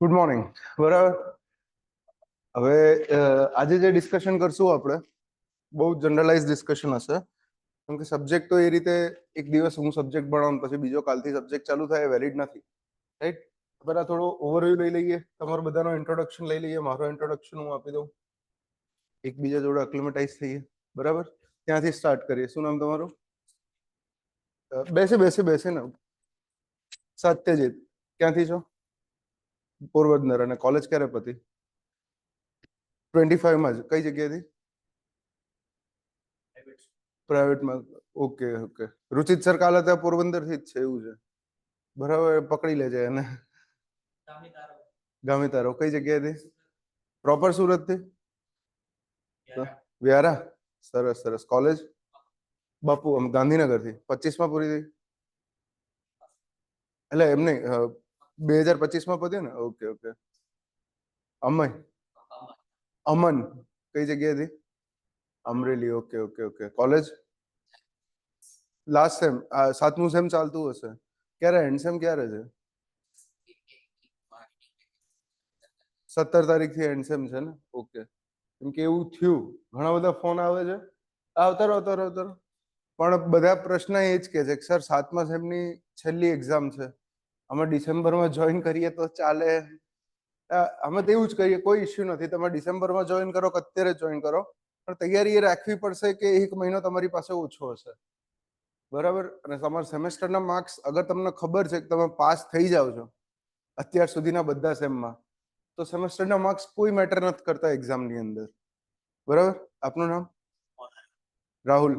Good morning. બરાબર. હવે આજે જે ડિસ્કશન કરશું આપણે બહુ જનરલાઇઝ ડિસ્કશન હશે, કેમ કે સબ્જેક્ટ તો એ રીતે એક દિવસ હું સબ્જેક્ટ ભણાવું પછી બીજો કાલથી સબ્જેક્ટ ચાલુ થાય વેલિડ નથી, રાઈટ? પહેલા થોડો ઓવરવ્યુ લઈ લઈએ, તમારો બધાનો ઇન્ટ્રોડક્શન લઈ લઈએ, મારો ઇન્ટ્રોડક્શન હું આપી દઉં, એકબીજા જોડે અક્લિમેટાઇઝ થઈએ. બરાબર, ત્યાંથી સ્ટાર્ટ કરીએ. શું નામ તમારું? બેસે ને. સત્યજીત. ક્યાંથી છો? પોરબંદર. અને કોલેજ ક્યારે પતી? 25 માં જ. કઈ જગ્યાએથી? પ્રાઇવેટમાં. Okay okay. રુચિત સર કાલે ત્યાં પોરબંદર થી જ છે એવું છે? બરાબર, પકડી લેજે એને. ગામિતારો. કઈ જગ્યાએથી? પ્રોપર સુરત થી? વ્યારા. સરસ સરસ. કોલેજ? બાપુ ગાંધીનગર થી. 25 માં પૂરી થઈ? એટલે એમ નહીં, 2025 માં પત્યું ને? Okay okay. અમય અમન. કઈ જગ્યાએથી? Amreli. Okay okay okay. College? Last sem. 7મું સેમ ચાલતું હશે. ક્યારે એન્ડ સેમ ક્યારે છે? 17 તારીખથી એન્ડ સેમ છે ને? ઓકે. કેમ કે એવું થયું, ઘણા બધા ફોન આવે છે. આવતારો. પણ બધા પ્રશ્ન એ જ કે છે કે સર 7મા સેમની છેલ્લી એક્ઝામ છે, અમે ડિસેમ્બરમાં જોઈન કરીએ તો ચાલે? અમે તો એવું જ કહીએ કોઈ ઇસ્યુ નથી, તમે ડિસેમ્બરમાં જોઈન કરો કે અત્યારે જોઈન કરો, પણ તૈયારી એ રાખવી પડશે કે 1 મહિનો તમારી પાસે ઓછો હશે. બરાબર. અને તમારા સેમેસ્ટરના માર્ક્સ અગર તમને ખબર છે કે તમે પાસ થઈ જાવ છો અત્યાર સુધીના બધા સેમમાં, તો સેમેસ્ટરના માર્ક્સ કોઈ મેટર નથી કરતા એક્ઝામની અંદર. બરાબર. આપનું નામ? રાહુલ.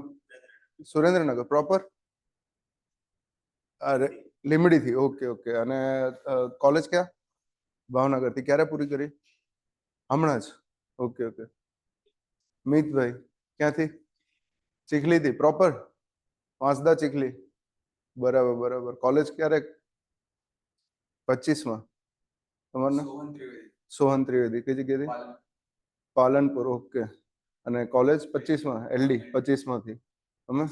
સુરેન્દ્રનગર પ્રોપર? અરે, લીમડીથી. Okay okay. અને કોલેજ ક્યાં? ભાવનગરથી. ક્યારે પૂરી કરી? હમણાં જ? Okay okay. મિતભાઈ. ક્યાંથી? ચીખલીથી પ્રોપર? વાંસદા ચીખલી. બરાબર. કોલેજ ક્યારે? 25 માં. તમારું નામ? સોહન ત્રિવેદી. કઈ જગ્યાથી? પાલનપુર. ઓકે. અને કોલેજ 25 માં? એલડી 25 માંથી. તમે?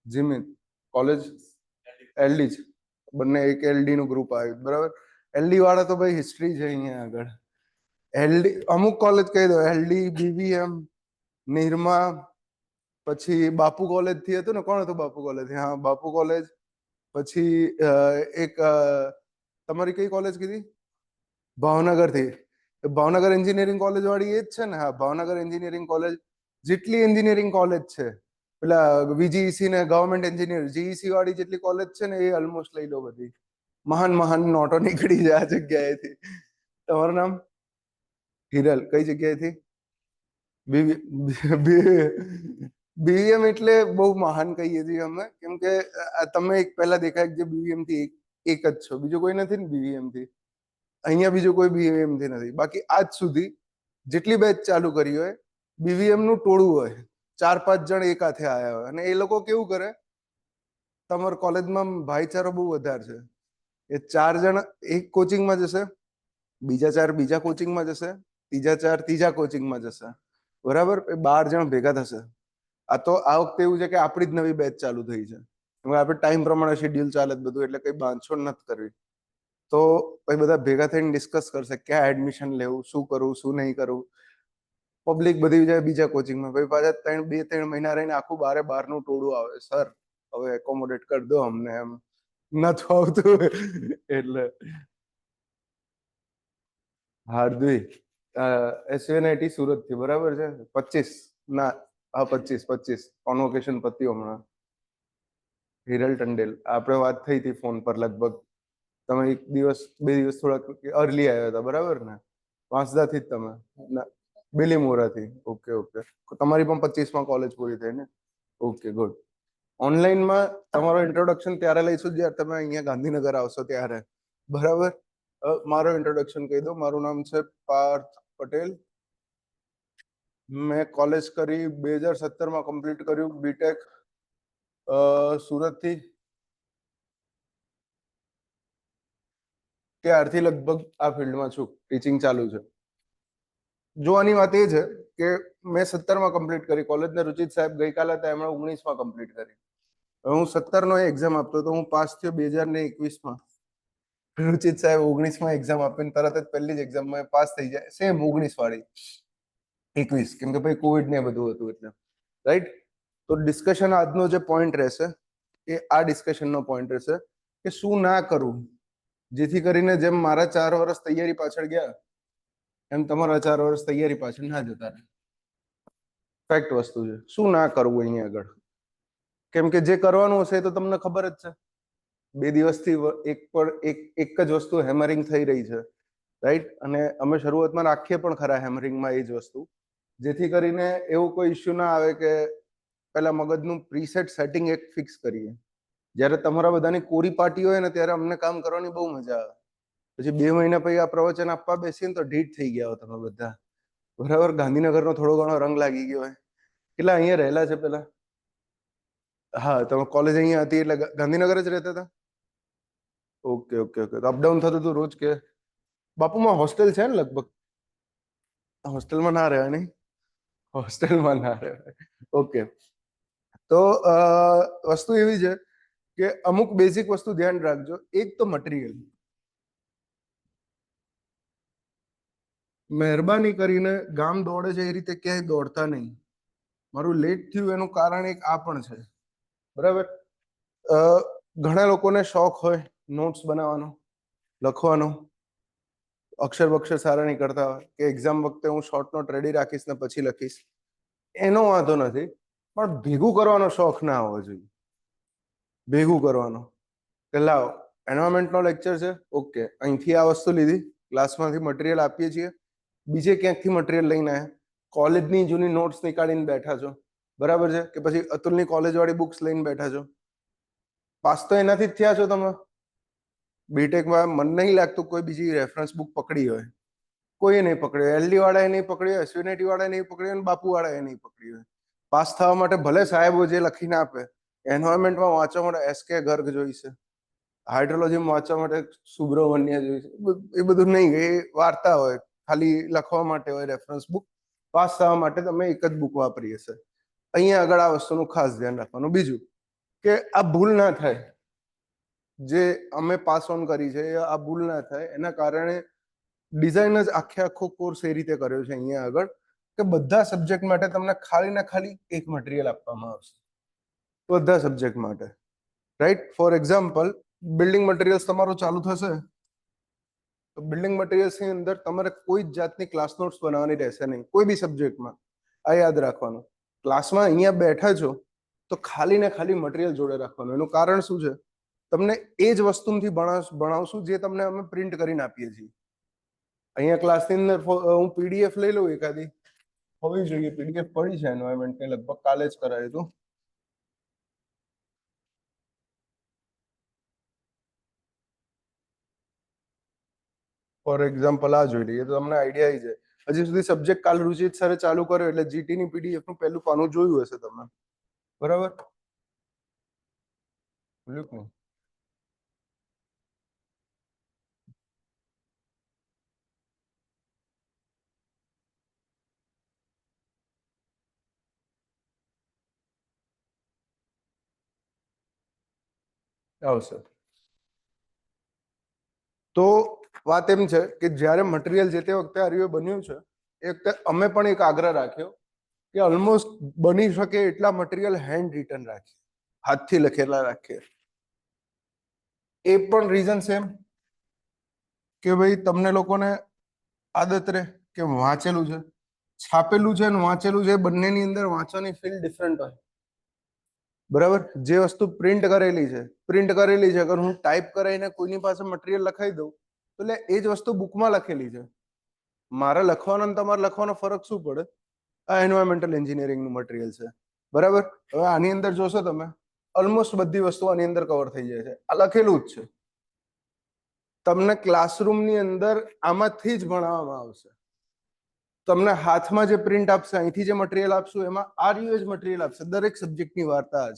જીમિત. કોલેજ? એલડી જ. બંને એક એલડી નું ગ્રુપ આવ્યું. બરાબર. એલડી વાળા તો ભાઈ હિસ્ટ્રી છે અહીંયા આગળ. એલડી અમુક કોલેજ કહી દો. એલડી, બીવીએમ, નિરમા, પછી બાપુ કોલેજ થી હતું ને? કોણ હતું બાપુ કોલેજ? હા, બાપુ કોલેજ. પછી એક તમારી કઈ કોલેજ કીધી? ભાવનગર થી. ભાવનગર એન્જિનિયરિંગ કોલેજ વાળી એ જ છે ને? હા, ભાવનગર એન્જિનિયરિંગ કોલેજ. જેટલી એન્જિનિયરિંગ કોલેજ છે, પેલા વીજીઈસી ને ગવર્મેન્ટ એન્જિનિયર, જીઈસી વાળી જેટલી કોલેજ છે ને, એ ઓલમોસ્ટ લઈ લો બધી. મહાન નોટો નીકળી જાય આ જગ્યાએથી. તમારું નામ? હિરલ. કઈ જગ્યાએથી? બીવીએમ એટલે બહુ મહાન કહીએ છીએ અમે, કેમ કે તમે એક પહેલા દેખાય જે બીવીએમ થી એક જ છો, બીજું કોઈ નથી ને બીવીએમ થી. અહીંયા બીજું કોઈ બીવીએમ થી નથી. બાકી આજ સુધી જેટલી બેચ ચાલુ કરી હોય, બીવીએમ નું ટોળું હોય, 4-5 જણ એકાથે આયા હોય. અને એ લોકો કેવું કરે, તમારા કોલેજમાં ભાઈચારો બહુ વધારે છે. એ 4 જણ એક કોચિંગમાં જશે, બીજા 4 બીજા કોચિંગમાં જશે, ત્રીજા 4 ત્રીજા કોચિંગમાં જશે. બરાબર. 12 જણ ભેગા થશે. આ વખતે એવું છે કે આપણી જ નવી બેચ ચાલુ થઈ છે. આપણે ટાઈમ પ્રમાણે શેડ્યુલ ચાલે બધું, એટલે કઈ બાંધછોડ નથી કરવી. તો પછી બધા ભેગા થઈને ડિસ્કસ કરશે ક્યાં એડમિશન લેવું, શું કરવું, શું નહીં કરવું. પબ્લિક બધી જાય બીજા કોચિંગમાં. પછી પાછા 2-3 મહિના રહીને આખું 12 નું ટોળું આવે. સર હવે એકોમોડેટ કરી દો અમને, એમ નથી આવતું એટલે. હાર્દવી. એસયુએનઆઈટી સુરત થી. બરાબર છે. 25 ના? હા, 25 કોન્વોકેશન પત્યું હમણાં. હિરલ ટંડેલ. આપણે વાત થઈ હતી ફોન પર લગભગ. તમે 1-2 દિવસ થોડાક અર્લી આવ્યા હતા. બરાબર ને? વાંસદા થી જ તમે? બિલીમોરા થી. ઓકે. તમારી પણ 25 માં કોલેજ પૂરી થઈ ને? Okay, good. ઓનલાઈનમાં તમારો ઇન્ટ્રોડક્શન ત્યારે લઈશું જ્યારે તમે અહીંયા ગાંધીનગર આવશો ત્યારે. બરાબર. મારો ઇન્ટ્રોડક્શન કહી દો. મારું નામ છે પાર્થ પટેલ. મેં કોલેજ કરી 2017 માં કમ્પ્લીટ કર્યું બીટેક સુરત થી. ત્યારથી લગભગ આ ફિલ્ડમાં છું, ટીચિંગ ચાલુ છે. જોવાની વાત એ છે કે મેં 17 માં કમ્પ્લીટ કરી કોલેજ ને રુચિત સાહેબ ગઈકાલે હતા, એમણે 19 માં કમ્પ્લીટ કરી. હું 17 નો એક્ઝામ આપતો તો હું પાસ થયો 2021 માં. રુચિત સાહેબ 19માં એક્ઝામ આપીને તરત જ પહેલી જ એક્ઝામમાં પાસ થઈ જાય, સેમ 19 વાળી 21, કેમ કે ભાઈ કોવિડ ને બધું હતું એટલે, રાઈટ. તો ડિસ્કશન આજનો જે પોઈન્ટ રહેશે એ આ ડિસ્કશનનો પોઈન્ટ રહેશે કે શું ના કરવું, જેથી કરીને જેમ મારા 4 વર્ષ તૈયારી પાછળ ગયા એમ તમારા 4 વર્ષ તૈયારી પાછળ ના જતા રહે. ફેક્ટ વસ્તુ છે. શું ના કરવું અહીંયા આગળ, કેમ કે જે કરવાનું હશે એ તો તમને ખબર જ છે. 2 દિવસથી એક જ વસ્તુ હેમરિંગ થઈ રહી છે, રાઈટ. અને અમે શરૂઆતમાં રાખીએ પણ ખરા હેમરિંગમાં એ જ વસ્તુ, જેથી કરીને એવું કોઈ ઇસ્યુ ના આવે કે પેલા મગજનું પ્રીસેટ સેટિંગ એક ફિક્સ કરીએ. જ્યારે તમારા બધાની કોરી પાર્ટી હોય ને ત્યારે અમને કામ કરવાની બહુ મજા આવે. પછી 2 મહિના પછી આ પ્રવચન આપવા બેસીએ ને તો ઢીઠ થઈ ગયા હો તમે બધા, બરાબર. ગાંધીનગરનો થોડો ઘણો રંગ લાગી ગયો હોય. કેટલા અહીંયા રહેલા છે પેલા? હા, તમે કોલેજ અહીંયા હતી એટલે ગાંધીનગર જ રહેતા હતા? Okay okay okay. તો અપડાઉન થતું હતું રોજ કે? બાપુમાં હોસ્ટેલ છે ને લગભગ? હોસ્ટેલમાં ના રહેવાય નહીં? હોસ્ટેલમાં ના રહેવાય. ઓકે. તો વસ્તુ એવી છે કે અમુક બેઝિક વસ્તુ ધ્યાન રાખજો. એક તો મટીરિયલ, મહેરબાની કરીને ગામ દોડે છે એ રીતે ક્યાંય દોડતા નહીં. મારું લેટ થયું એનું કારણ એક આ પણ છે, બરાબર. ઘણા લોકોને શોખ હોય નોટ્સ બનાવવાનો, લખવાનો, અક્ષર બક્ષર સારા નહીં કરતા હોય કે એક્ઝામ વખતે હું શોર્ટ નોટ રેડી રાખીશ ને પછી લખીશ, એનો વાંધો નથી. પણ ભેગું કરવાનો શોખ ના હોવો જોઈએ. ભેગું કરવાનો કે લાવો એન્વાયરમેન્ટનો લેક્ચર છે, ઓકે, અહીંથી આ વસ્તુ લીધી, ક્લાસમાંથી મટીરિયલ આપીએ છીએ, બીજે ક્યાંકથી મટીરિયલ લઈને આવ્યા, કોલેજની જૂની નોટ્સ નીકાળીને બેઠા છો, બરાબર છે, કે પછી અતુલની કોલેજ વાળી બુક્સ લઈને બેઠા છો. પાસ તો એનાથી જ થયા છો તમે. બીટેકમાં મને નહીં લાગતું કોઈ બીજી રેફરન્સ બુક પકડી હોય. કોઈ નહીં પકડ્યો. એલડી વાળાએ નહીં પકડ્યો, એસયુનિટી વાળાએ નહીં પકડ્યો અને બાપુ વાળાએ નહીં પકડ્યો. પાસ થવા માટે ભલે સાહેબો જે લખીને આપે, એન્વાયરમેન્ટમાં વાંચવા માટે એસકે ગર્ગ જોઈશે, હાઇડ્રોલોજીમાં વાંચવા માટે સુબ્રમણ્ય જોઈશે, એ બધું નહીં. એ વાર્તા હોય, ખાલી લખવા માટે હોય રેફરન્સ બુક. પાસ થવા માટે તમે એક જ બુક વાપરી હશે. અહીંયા આગળ આ વસ્તુનું ખાસ ધ્યાન રાખવાનું. બીજું કે આ ભૂલ ના થાય, જે અમે પાસ ઓન કરી છે આ ભૂલ ના થાય એના કારણે ડિઝાઇન જ આખો કોર્સ એ રીતે કર્યો છે અહીંયા આગળ કે બધા સબ્જેક્ટ માટે તમને ખાલી ને ખાલી એક મટીરિયલ આપવામાં આવશે, બધા સબ્જેક્ટ માટે, right. For example, building materials તમારું ચાલુ થશે તો બિલ્ડિંગ મટીરિયલ્સ ની અંદર તમારે કોઈ જ જાતની ક્લાસ નોટ્સ બનાવવાની રહેશે નહીં, કોઈ બી સબ્જેક્ટમાં. આ યાદ રાખવાનું. ક્લાસમાં અહીંયા બેઠા છો તો ખાલી ને ખાલી મટીરિયલ જોડે રાખવાનું. એનું કારણ શું છે? તમને એ જ વસ્તુથી ભણાવશું જે તમને અમે પ્રિન્ટ કરીને આપીએ છીએ. અહીંયા ક્લાસની અંદર હું પીડીએફ લઈ લઉં, એકાદી હોવી જોઈએ. પીડીએફ પડી છે એન્વાયરમેન્ટ ને, લગભગ કાલે જ કરાયું હતું. ફોર એક્ઝામ્પલ આ જોઈ લઈએ તો તમને આઈડિયા આવી જાય. હજી સુધી સબ્જેક્ટ કાલ રુચિત સરે ચાલુ કર્યો એટલે જીટી ની પીડીએફ નું પહેલું પાનું જોયું હશે તમે, બરાબર? આવશે. તો વાત એમ છે કે જ્યારે મટીરિયલ જે તે વખતે આર્યો બન્યું છે એ વખતે અમે પણ એક આગ્રહ રાખ્યો કે ઓલમોસ્ટ બની શકે એટલા મટીરિયલ હેન્ડ રિટન રાખીએ, હાથથી લખેલા રાખીએ. એ પણ રીઝન સેમ કે ભાઈ તમને લોકોને આદત રહે કે વાંચેલું છે, છાપેલું છે અને વાંચેલું છે, બંનેની અંદર વાંચવાની ફીલ ડિફરન્ટ હોય, બરાબર. જે વસ્તુ પ્રિન્ટ કરેલી છે અગર હું ટાઈપ કરાવીને કોઈની પાસે મટીરિયલ લખાઈ દઉં તો એટલે એ જ વસ્તુ બુકમાં લખેલી છે. મારા લખવાનો અને તમારે લખવાનો ફરક શું પડે? આ એન્વાયરમેન્ટલ એન્જિનિયરિંગનું મટીરિયલ છે, બરાબર. હવે આની અંદર જોશો તમે, ઓલમોસ્ટ બધી વસ્તુ આની અંદર કવર થઈ જાય છે. આ લખેલું જ છે. તમને ક્લાસરૂમની અંદર આમાંથી જ ભણાવવામાં આવશે. તમને હાથમાં જે પ્રિન્ટ આપશે, અહીંથી જે મટીરિયલ આપશું એમાં આર્યુ જ મટીરિયલ આપશે. દરેક સબ્જેક્ટની વાર્તા જ.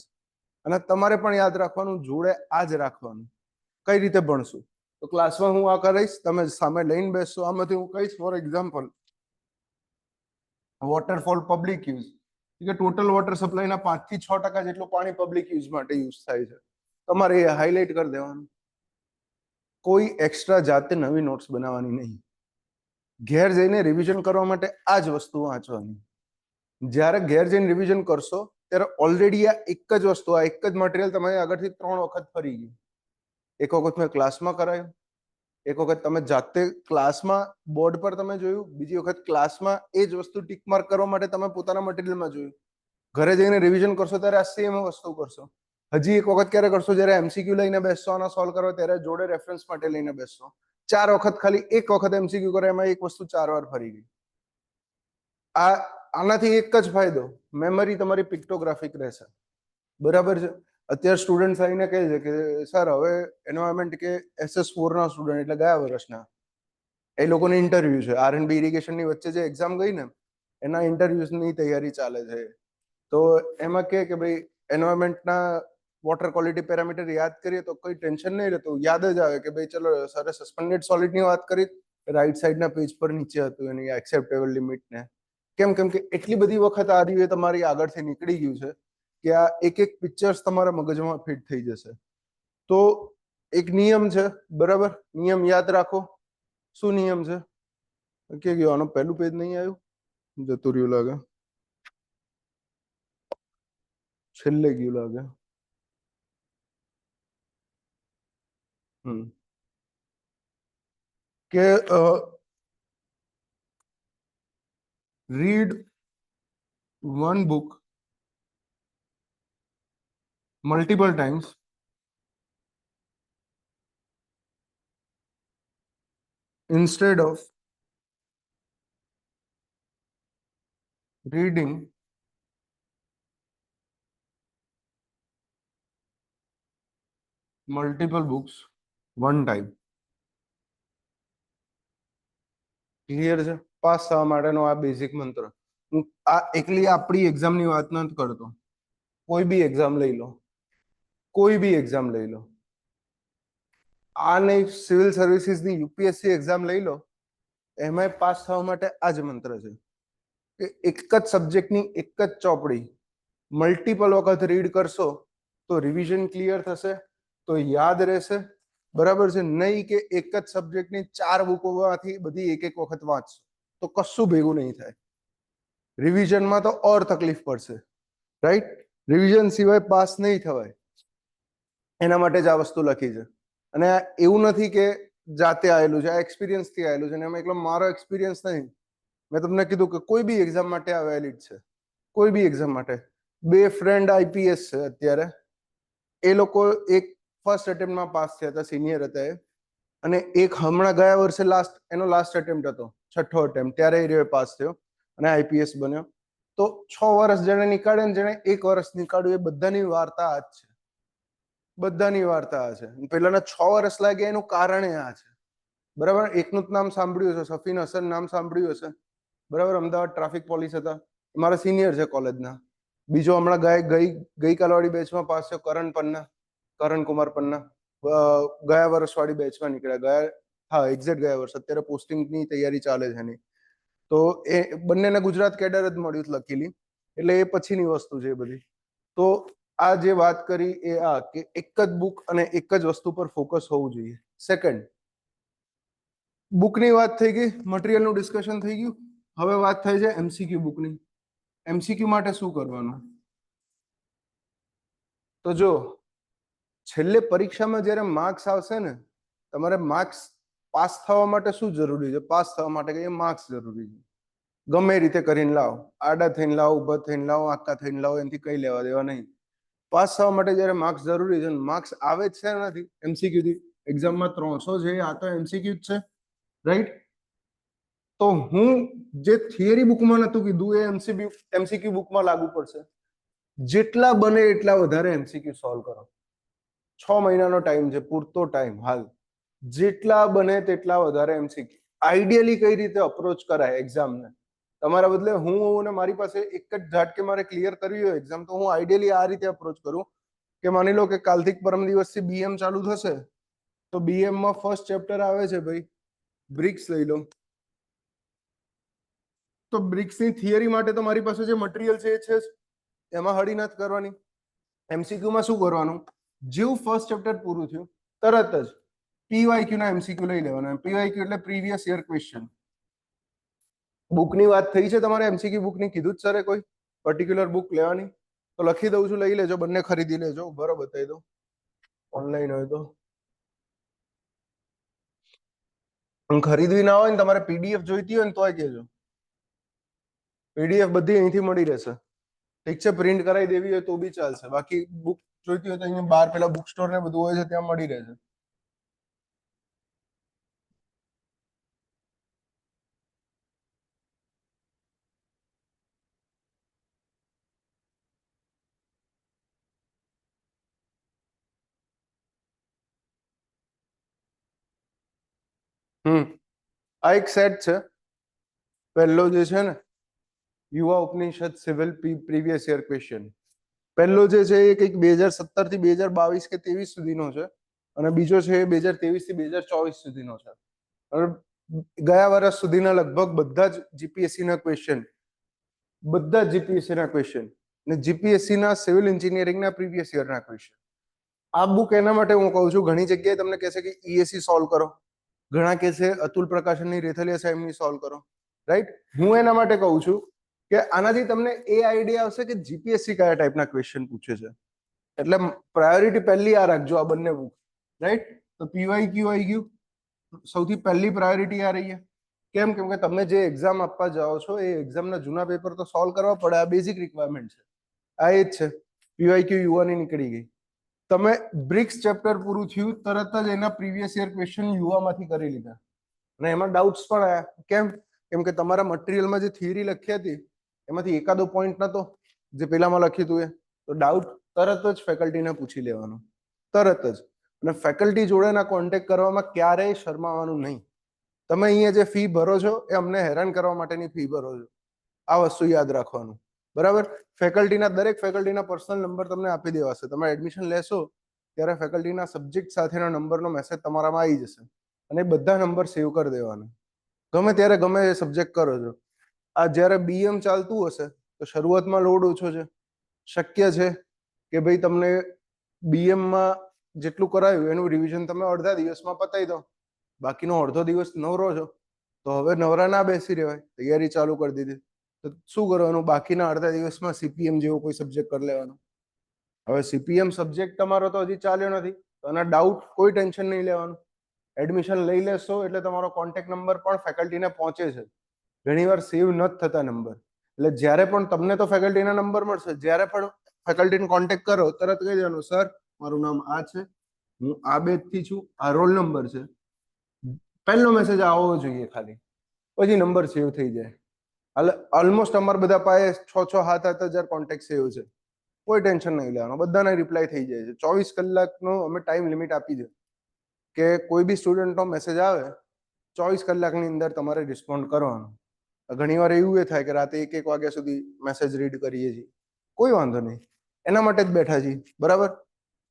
અને તમારે પણ યાદ રાખવાનું, જોડે આ જ રાખવાનું. કઈ રીતે ભણશું? તો ક્લાસમાં હું આ કહીશ, તમે સામે લઈને બેસશો. આમાંથી હું કહીશ for example waterfall public use, કે ટોટલ વોટર સપ્લાયના 5 થી 6% જેટલું પાણી પબ્લિક યુઝ માટે યુઝ થાય છે. તમારે એ હાઇલાઇટ કરી દેવાનું. કોઈ એક્સ્ટ્રા જાતે નવી નોટ્સ બનાવવાની નહીં. ઘેર જઈને રિવિઝન કરવા માટે આ જ વસ્તુ વાંચવાની. જ્યારે ઘેર જઈને રિવિઝન કરશો ત્યારે ઓલરેડી આ એક જ વસ્તુ, આ એક જ મટીરિયલ તમારી આગળથી 3 વખત ફરી ગયું. એક વખત મેં ક્લાસમાં કરાયું, એક વખત તમે જાતે ક્લાસમાં બોર્ડ પર તમે જોયું, બીજી વખત ક્લાસમાં એ જ વસ્તુ ટીક માર્ક કરવા માટે તમે પોતાના મટીરિયલમાં જોયું. ઘરે જઈને રિવિઝન કરશો ત્યારે આ સેમ વસ્તુ કરશો. હજી એક વખત ક્યારે કરશો? જ્યારે એમસીક્યુ લઈને બેસશો આના સોલ્વ કરવા ત્યારે જોડે રેફરન્સ માટે લઈને બેસશો. 4 વખત ખાલી એક વખત એમસીક્યુ કરે એમાં એક વસ્તુ 4 વાર ફરી ગઈ. આનાથી એક જ ફાયદો, મેમરી તમારી પિક્ટોગ્રાફિક રહેશે. બરાબર છે. અત્યારે સ્ટુડન્ટ આવીને કહે છે કે સર હવે એન્વાયરમેન્ટ કે SS4 ના સ્ટુડન્ટ એટલે ગયા વર્ષના, એ લોકોની ઇન્ટરવ્યુ છે. R&B ઇરિગેશનની વચ્ચે જે એક્ઝામ ગઈ ને એના ઇન્ટરવ્યુઝની તૈયારી ચાલે છે. તો એમાં કે ભાઈ એન્વાયરમેન્ટના વોટર ક્વોલિટી પેરામીટર યાદ કરીએ તો કોઈ ટેન્શન નહીં રહેતું, યાદ જ આવે કે ભાઈ ચલો સરે સસ્પેન્ડેડ સોલિડની વાત કરી, રાઈટ સાઈડના પેજ પર નીચે હતું એની એક્સેપ્ટેબલ લિમિટને. કેમ કે એટલી બધી વખત આ રહ્યું તમારી આગળથી નીકળી ગયું છે કે આ એક એક પિક્ચર્સ તમારા મગજમાં ફિટ થઈ જશે. તો એક નિયમ છે, બરાબર? નિયમ યાદ રાખો. શું નિયમ છે? કે ગયો આનું પહેલું પેજ નહીં આવ્યું, જતું રહ્યું લાગે, છેલ્લે ગયું લાગે. કે read one book multiple times instead of reading multiple books one time. Clear છે? પાસ થવા માટેનો આ બેઝિક મંત્ર. હું આ એકલી આપણી એક્ઝામની વાત નથી કરતો, કોઈ બી એક્ઝામ લઈ લો, કોઈ બી એક્ઝામ લઈ લો. આ નહીં, સિવિલ સર્વિસીસની યુપીએસસી એક્ઝામ લઈ લો, એમાં પાસ થવા માટે આ જ મંત્ર છે કે એક જ સબ્જેક્ટની એક જ ચોપડી મલ્ટિપલ વખત રીડ કરશો તો રિવિઝન ક્લિયર થશે, તો યાદ રહેશે. બરાબર છે? નહીં કે એક જ સબ્જેક્ટની 4 બુકોમાંથી બધી એક એક વખત વાંચશો તો કશું ભેગું નહીં થાય. રિવિઝનમાં તો ઓર તકલીફ પડશે, રાઈટ? રિવિઝન સિવાય પાસ નહીં થવાય, એના માટે જ આ વસ્તુ લખી છે. અને એવું નથી કે જાતે આવેલું છે, આ એક્સપિરિયન્સ થી આવેલું છે. અને એમાં એકલો મારો એક્સપિરિયન્સ નહીં, મેં તમને કીધું કે કોઈ બી એક્ઝામ માટે આ વેલિડ છે. કોઈ બી એક્ઝામ માટે. 2 ફ્રેન્ડ આઈપીએસ છે અત્યારે, એ લોકો એક ફર્સ્ટ એટેમ્પ્ટમાં પાસ થયા હતા, સિનિયર હતા એ, અને એક હમણાં ગયા વર્ષે એનો લાસ્ટ એટેમ્પ્ટ હતો, 6થો એટેમ્પ્ટ, ત્યારે એ પાસ થયો અને આઈપીએસ બન્યો. તો 6 વર્ષ જેને નીકાળે ને જેને 1 વર્ષ નીકાળ્યું, એ બધાની વાર્તા આ જ છે. બધાની વાર્તા આ છે. પેલાના 6 વર્ષ લાગ્યા એનું કારણ આ છે. બરાબર? એકનું જ નામ સાંભળ્યું હશે, સફીન હસન નામ સાંભળ્યું હશે. બરાબર? અમદાવાદ ટ્રાફિક પોલીસ હતા, મારા સિનિયર છે કોલેજના. બીજો હમણાં ગઈકાલવાળી બેચમાં પાસ થયો કરણ કુમાર પન્ના, ગયા વર્ષવાળી બેચમાં નીકળ્યા. એક્ઝેક્ટ ગયા વર્ષ. અત્યારે પોસ્ટિંગની તૈયારી ચાલે છે એની. તો એ બંનેને ગુજરાત કેડર જ મળ્યું લકીલી, એટલે એ પછીની વસ્તુ છે એ બધી. તો આ જે વાત કરી એ આ કે એક જ બુક અને એક જ વસ્તુ પર ફોકસ હોવું જોઈએ. સેકન્ડ, બુકની વાત થઈ ગઈ, મટીરિયલનું ડિસ્કશન થઈ ગયું. હવે વાત થાય છે એમસીક્યુ બુકની. એમસીક્યુ માટે શું કરવાનું? તો જો છેલ્લે પરીક્ષામાં જ્યારે માર્ક્સ આવશે ને, તમારે માર્ક્સ પાસ થવા માટે શું જરૂરી છે? પાસ થવા માટે કઈ માર્ક્સ જરૂરી છે. ગમે રીતે કરીને લાવો, આડા થઈને લાવો, ઊભા થઈને લાવો, આખા થઈને લાવો, એનાથી કઈ લેવા દેવા નહીં. પાસ થવા માટે જ્યારે માર્ક્સ જરૂરી છે, માર્ક્સ આવે જ છે નથી એમસીક્યુ થી. એક્ઝામમાં 300 છે, આ તો એમસીક્યુ જ છે, રાઈટ? તો હું જે થિયરી બુકમાં નતું કીધું એ એમસીક્યુ બુકમાં લાગુ પડશે. જેટલા બને એટલા વધારે એમસીક્યુ સોલ્વ કરો. 6 મહિનાનો ટાઈમ છે, પૂરતો ટાઈમ હાલ. જેટલા બને તેટલા વધારે એમસીક્યુ. આઈડિયલી કઈ રીતે અપ્રોચ કરાય એક્ઝામને? તમારા બદલે હું અને મારી પાસે એક જ ઝાટકે મારે ક્લિયર કરવી હોય એક્ઝામ, તો હું આઈડિયલી આ રીતે અપ્રોચ કરું કે માની લો કે કાલથી પરમ દિવસથી બીએમ ચાલુ થશે, તો બીએમ માં ફર્સ્ટ ચેપ્ટર આવે છે ભાઈ બ્રિક્સ લઈ લો. તો બ્રિક્સની થિયરી માટે તો મારી પાસે જે મટીરિયલ છે એ છે, એમાં હળી નથી કરવાની. એમસીક્યુ માં શું કરવાનું? જેવું ફર્સ્ટ ચેપ્ટર પૂરું થયું તરત જ પીવાયક્યુ ના એમસીક્યુ લઈ લેવાના. પીવાયક્યુ એટલે પ્રીવિયસ યર ક્વેશ્ચન. બુકની વાત થઈ છે તમારે? એમસીક્યુ બુકની કીધું જ સરે કોઈ પર્ટિક્યુલર બુક લેવાની? તો લખી દઉં છું, લઈ લેજો, બંને ખરીદી લેજો. બરોબર, બતાવી દો ઓનલાઈન હોય તો. ખરીદવી ના હોય ને તમારે પીડીએફ જોઈતી હોય ને તોય કહેજો. પીડીએફ બધી અહીંથી મળી રહેશે. ઠીક છે, પ્રિન્ટ કરાવી દેવી હોય તો બી ચાલશે. બાકી બુક જોઈતી હોય તો અહીંયા બહાર પેલા બુક સ્ટોર ને બધું હોય છે, ત્યાં મળી રહેશે. આ એક સેટ છે. પહેલો જે છે ને, યુવા ઉપનિષદ સિવિલ પ્રીવિયસ યર ક્વેશ્ચન. પહેલો જે છે એ કંઈક 2017 થી 2022 કે 23 સુધીનો છે, અને બીજો છે એ 2023 થી 2024 સુધીનો છે. અને ગયા વર્ષ સુધીના લગભગ બધા જ જીપીએસસી ના ક્વેશ્ચન, બધા જ જીપીએસસી ના ક્વેશ્ચન ને જીપીએસસી ના સિવિલ એન્જિનિયરિંગ ના પ્રીવિયસ યર ના ક્વેશ્ચન. આ બુક એના માટે હું કહું છું, ઘણી જગ્યાએ તમને કહેશે કે ઈએસસી સોલ્વ કરો, ઘણા કહેશે અતુલ પ્રકાશનની રેથલિયા સાહેબની સોલ્વ કરો, રાઈટ? હું એના માટે કહું છું કે આનાથી તમને એ આઈડિયા આવશે કે જીપીએસસી કયા ટાઈપના ક્વેશ્ચન પૂછે છે. એટલે પ્રાયોરિટી પહેલી આ રાખજો, આ બંને બુક, રાઈટ? તો પીવાયક્યુ આવી ગયું, સૌથી પહેલી પ્રાયોરિટી આ રહી છે. કેમ? કેમ કે તમે જે એક્ઝામ આપવા જાઓ છો એ એક્ઝામના જૂના પેપર તો સોલ્વ કરવા પડે, આ બેઝિક રિક્વાયરમેન્ટ છે. આ એ જ છે. પીવાયક્યુ યુવાની નીકળી ગઈ. તમે બ્રિક્સ ચેપ્ટર પૂરું થયું તરત જ એના પ્રીવિયસ યર ક્વેશ્ચન યુવામાંથી કરી લીધા, અને એમાં ડાઉટ્સ પણ આવ્યા. કેમ? કેમ કે તમારા મટીરિયલમાં જે થિયરી લખી હતી એમાંથી એકાદો પોઈન્ટ નતો જે પેલામાં લખ્યું હતું એ, તો ડાઉટ તરત જ ફેકલ્ટીને પૂછી લેવાનો, તરત જ. અને ફેકલ્ટી જોડેના કોન્ટેક્ટ કરવામાં ક્યારેય શરમાવાનું નહીં. તમે અહીંયા જે ફી ભરો છો એ અમને હેરાન કરવા માટેની ફી ભરો છો, આ વસ્તુ યાદ રાખવાનું, બરાબર? ફેકલ્ટીના, દરેક ફેકલ્ટીના પર્સનલ નંબર તમને આપી દેવાશે. તમે એડમિશન લેશો ત્યારે ફેકલ્ટીના સબ્જેક્ટ સાથેના નંબરનો મેસેજ તમારામાં આવી જશે, અને બધા નંબર સેવ કરી દેવાના. ગમે ત્યારે ગમે એ સબ્જેક્ટ કરો છો. આ જ્યારે બીએમ ચાલતું હશે તો શરૂઆતમાં લોડ ઓછો છે, શક્ય છે કે ભાઈ તમને બીએમમાં જેટલું કરાયું એનું રિવિઝન તમે અડધા દિવસમાં પતાવી દો, બાકીનો અડધો દિવસ નવરો છો. તો હવે નવરા ના બેસી રહેવાય, તૈયારી ચાલુ કરી દીધી. તો શું કરવાનું? બાકીના અડધા દિવસમાં સીપીએમ જેવો કોઈ સબ્જેક્ટ કરી લેવાનો. હવે સીપીએમ સબ્જેક્ટ તમારો તો હજી ચાલ્યો નથી, તો એના ડાઉટ કોઈ ટેન્શન નહીં લેવાનું. એડમિશન લઈ લેશો એટલે તમારો કોન્ટેક્ટ નંબર પણ ફેકલ્ટીને પહોંચે છે. ઘણીવાર સેવ નથી થતા નંબર, એટલે જ્યારે પણ તમને તો ફેકલ્ટીના નંબર મળશે, જ્યારે પણ ફેકલ્ટીને કોન્ટેક્ટ કરો તરત કહી દેવાનું, સર મારું નામ આ છે, હું આ બેચથી છું, આ રોલ નંબર છે. પહેલો મેસેજ આવવો જોઈએ ખાલી, પછી નંબર સેવ થઈ જાય. એટલે ઓલમોસ્ટ અમારા બધા પાસે 6-7 કોન્ટેક્ટ સેવ છે. કોઈ ટેન્શન નહીં લેવાનું, બધાને રિપ્લાય થઈ જાય છે. 24 કલાકનો અમે ટાઈમ લિમિટ આપી છે કે કોઈ બી સ્ટુડન્ટનો મેસેજ આવે 24 કલાકની અંદર તમારે રિસ્પોન્ડ કરવાનો. ઘણીવાર એવું એ થાય કે રાતે 1-1 વાગ્યા સુધી મેસેજ રીડ કરીએ છીએ, કોઈ વાંધો નહીં, એના માટે જ બેઠા છીએ, બરાબર?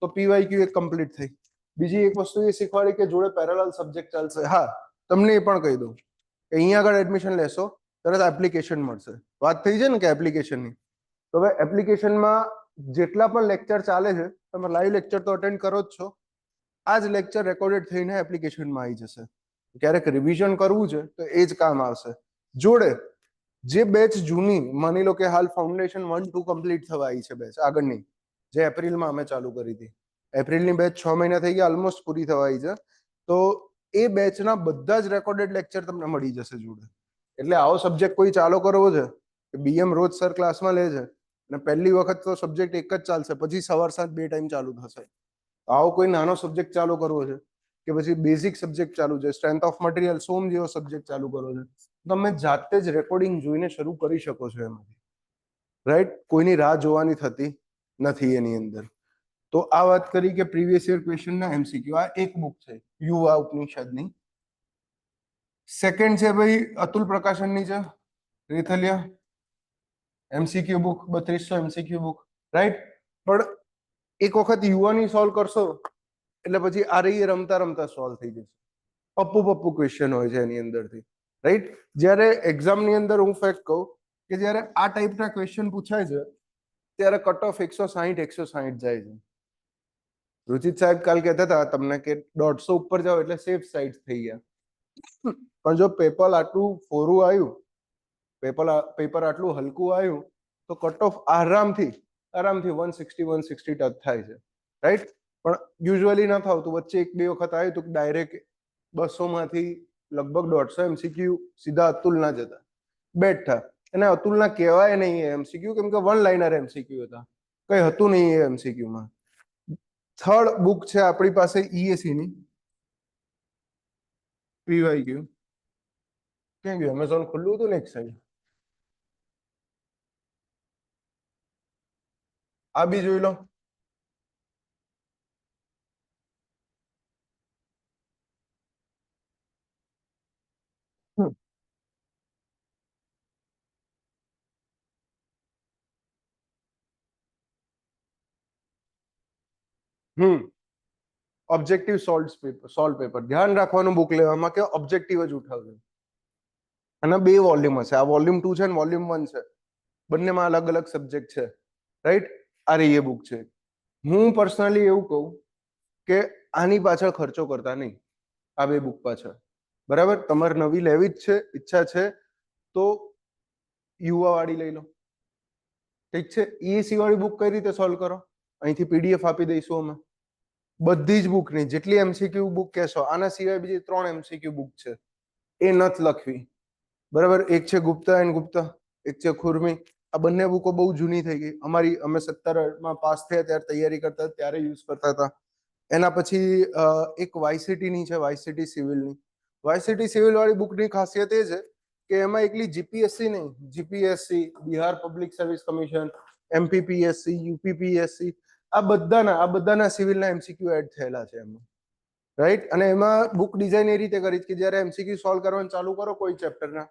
તો પીવાયક્યુ એક કમ્પ્લીટ થઈ. બીજી એક વસ્તુ એ શીખવાડી કે જોડે પેરેલલ સબ્જેક્ટ ચાલશે. હા, તમને એ પણ કહી દઉં કે અહીંયા આગળ એડમિશન લેશો તરત એપ્લિકેશન મળશે. વાત થઈ છે ને કે એપ્લિકેશનની, તો હવે એપ્લિકેશનમાં જેટલા પણ લેક્ચર ચાલે છે, તમે લાઈવ લેક્ચર તો અટેન્ડ કરો જ છો, આ જ લેક્ચર રેકોર્ડેડ થઈને એપ્લિકેશનમાં આવી જશે. ક્યારેક રિવિઝન કરવું છે તો એ જ કામ આવશે. જોડે જે બેચ જૂની, માની લો કે હાલ ફાઉન્ડેશન 1-2 કમ્પ્લીટ થવા આવી છે બેચ આગળની, જે એપ્રિલમાં અમે ચાલુ કરી હતી. એપ્રિલની બેચ 6 મહિના થઈ ગયા, ઓલમોસ્ટ પૂરી થવા આવી છે. તો એ બેચના બધા જ રેકોર્ડેડ લેક્ચર તમને મળી જશે જોડે. એટલે આવો સબ્જેક્ટ કોઈ ચાલુ કરવો છે કે બીએમ રોજ સર ક્લાસમાં લે છે અને પહેલી વખત તો સબ્જેક્ટ એક જ ચાલશે, પછી સવાર સાંજ 2 ટાઈમ ચાલુ થશે. આવો કોઈ નાનો સબ્જેક્ટ ચાલુ કરવો છે કે પછી બેઝિક સબ્જેક્ટ ચાલુ છે, સ્ટ્રેન્થ ઓફ મટીરિયલ, સોમ જેવો સબ્જેક્ટ ચાલુ કરવો છે, તમે જાતે જ રેકોર્ડિંગ જોઈને શરૂ કરી શકો છો એમાંથી, રાઈટ? કોઈની રાહ જોવાની થતી નથી એની અંદર. તો આ વાત કરી કે પ્રીવિયસ યર ક્વેશ્ચનના એમસીક્યુ. આ એક બુક છે યુવા ઉપનિષદની. સેકન્ડ છે ભાઈ અતુલ પ્રકાશનની છે Rethaliya MCQ book, 3200 MCQ book, right? પણ એક વખત યુવાની સોલ્વ કરશો એટલે પછી આ રહી રમતા રમતા સોલ્વ થઈ જશે. પપ્પુ ક્વેશ્ચન હોય છે એની અંદરથી, રાઈટ? જ્યારે એક્ઝામની અંદર હું ફેક્ટ કહું કે જ્યારે આ ટાઈપના ક્વેશ્ચન પૂછાય છે ત્યારે કટ ઓફ 160 જાય છે. रुचित साहब काल कहता था તમને કે 150 ઉપર જાઓ એટલે સેફ સાઈડ થઈ ગયા, પણ જો પેપર આટલું ફોરું આવ્યું, પેપર આટલું હલકું આવ્યું તો કટ ઓફ આરામથી 160 160 ટચ થાય છે, રાઈટ? પણ યુઝ્યુઅલી ના થતું, વચ્ચે એક બે વખત આવ્યું તો ડાયરેક્ટ 200 માંથી લગભગ 150 એમસીક્યુ સીધા અતુલના જતા બેઠા, અને અતુલના કહેવાય નહીં એમસીક્યુ, કેમ કે વન લાઇનર એમસીક્યુ હતા, કઈ હતું નહીં એ એમસીક્યુ માં. થર્ડ બુક છે આપણી પાસે ઈએસસી ની પીવાયક્યુ. ક્યાં ગયું? એમેઝોન ખુલ્લું હતું ને એક સાઈડ. આ બી જોઈ લો. ઓબ્જેક્ટિવ સોલ્વ પેપર ધ્યાન રાખવાનું બુક લેવામાં કે ઓબ્જેક્ટિવ જ ઉઠાવજો. અને 2 વોલ્યુમ હશે, આ વોલ્યુમ 2 છે ને વોલ્યુમ 1 છે, બંનેમાં અલગ અલગ સબ્જેક્ટ છે, રાઈટ? આ રહી એ બુક છે. હું પર્સનલી એવું કહું કે આની પાછળ ખર્ચો કરતા નહીં, આ 2 બુક પાછળ, બરાબર? તમારે નવી લેવી જ છે, ઈચ્છા છે તો યુવા વાળી લઈ લો, ઠીક છે? ઈએસસી વાળી બુક કઈ રીતે સોલ્વ કરો? અહીંથી પીડીએફ આપી દઈશું અમે, બધી જ બુક ની જેટલી એમસીક્યુ બુક કહેશો, આના સિવાય બીજી 3 એમસીક્યુ બુક છે, એ નથી લખવી, બરાબર? એક છે ગુપ્તા એન્ડ ગુપ્તા, એક છે ખુરમી. આ બંને બુકો બહુ જૂની થઈ ગઈ, અમારી અમે 17 માં પાસ થયા ત્યારે તૈયારી કરતા ત્યારે યુઝ કરતા હતા. એના પછી એક વાયસીટી ની છે, વાયસીટી સિવિલ ની. વાયસીટી સિવિલ વાળી બુકની ખાસિયત એ છે કે એમાં એકલી જીપીએસસી નહીં, GPSC, Bihar public service commission, MPPSC, UPPSC, આ બધાના સિવિલના એમસીક્યુ એડ થયેલા છે એમાં, રાઈટ? અને એમાં બુક ડિઝાઇન એ રીતે કરી કે જ્યારે એમસીક્યુ સોલ્વ કરવાનું ચાલુ કરો કોઈ ચેપ્ટરના,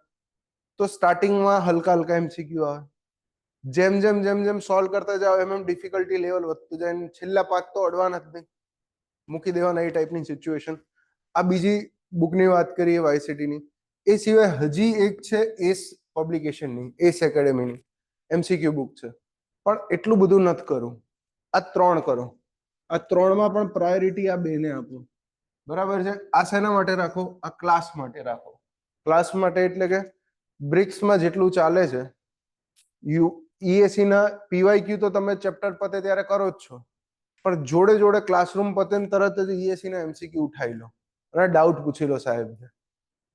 તો સ્ટાર્ટિંગમાં હલકા હલકા એમસીક્યુ આવે, જેમ જેમ જેમ જેમ સોલ્વ કરતા જાઓ એમ એમ ડિફિકલ્ટી લેવલ વધતું જાય, અને છેલ્લા 5 તો અડવાના જ નહીં, મૂકી દેવાના એ ટાઈપની સિચ્યુએશન. આ બીજી બુકની વાત કરીએ વાયસીટીની. એ સિવાય હજી એક છે એસ પબ્લિકેશનની, એસ એકેડેમીની એમસીક્યુ બુક છે, પણ એટલું બધું નથી કરું. આ 3 કરો, આ 3માં પણ પ્રાયોરિટી આ 2 ને આપો, બરાબર છે? આ શેના માટે રાખો? આ ક્લાસ માટે રાખો. ક્લાસ માટે એટલે કે બ્રિક્સમાં જેટલું ચાલે છે, ઈએસસી ના પીવાયક્યુ તો તમે ચેપ્ટર પતે ત્યારે કરો જ છો, પણ જોડે જોડે ક્લાસરૂમ પતે ને તરત જ ઈએસસી ના એમસીક્યુ ઉઠાવી લો અને ડાઉટ પૂછી લો સાહેબ.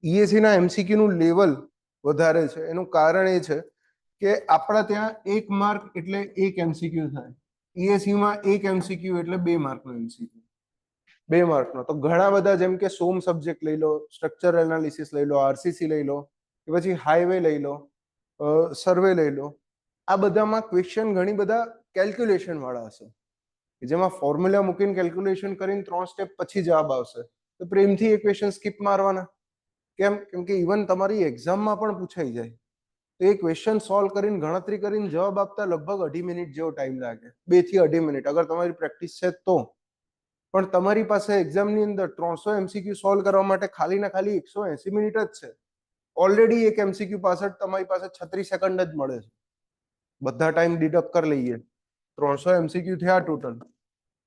ઈએસસી ના એમસીક્યુ નું લેવલ વધારે છે, એનું કારણ એ છે કે આપણા ત્યાં 1 માર્ક એટલે 1 એમસીક્યુ થાય, ઈએસસી માં 1 એમસીક્યુ એટલે 2 માર્કનો એમસીક્યુ, 2 માર્કનો. તો ઘણા બધા, જેમ કે સોમ સબ્જેક્ટ લઈ લો, સ્ટ્રક્ચર એનાલિસિસ લઈ લો, આરસીસી લઈ લો, કે પછી હાઈવે લઈ લો, સર્વે લઈ લો, આ બધામાં ક્વેશ્ચન ઘણી બધા કેલ્ક્યુલેશન વાળા હશે, જેમાં ફોર્મ્યુલા મૂકીને કેલ્ક્યુલેશન કરીને 3 સ્ટેપ પછી જવાબ આવશે, તો પ્રેમથી એ ક્વેશ્ચન સ્કીપ મારવાના. કેમ? કેમ કે ઇવન તમારી એક્ઝામમાં પણ પૂછાઈ જાય, તો એ ક્વેશ્ચન સોલ્વ કરીને ગણતરી કરીને જવાબ આપતા લગભગ 2.5 મિનિટ જેવો ટાઈમ લાગે, 2 થી 2.5 મિનિટ, અગર તમારી પ્રેક્ટિસ છે તો. પણ તમારી પાસે એક્ઝામની અંદર 300 એમસીક્યુ સોલ્વ કરવા માટે ખાલી ને ખાલી 180 મિનિટ જ છે. ઓલરેડી એક એમસીક્યુ પાછળ તમારી પાસે 36 સેકન્ડ જ મળે છે, બધા ટાઈમ ડિડક્ટ કરી લઈએ, 300 એમસીક્યુ થયા ટોટલ,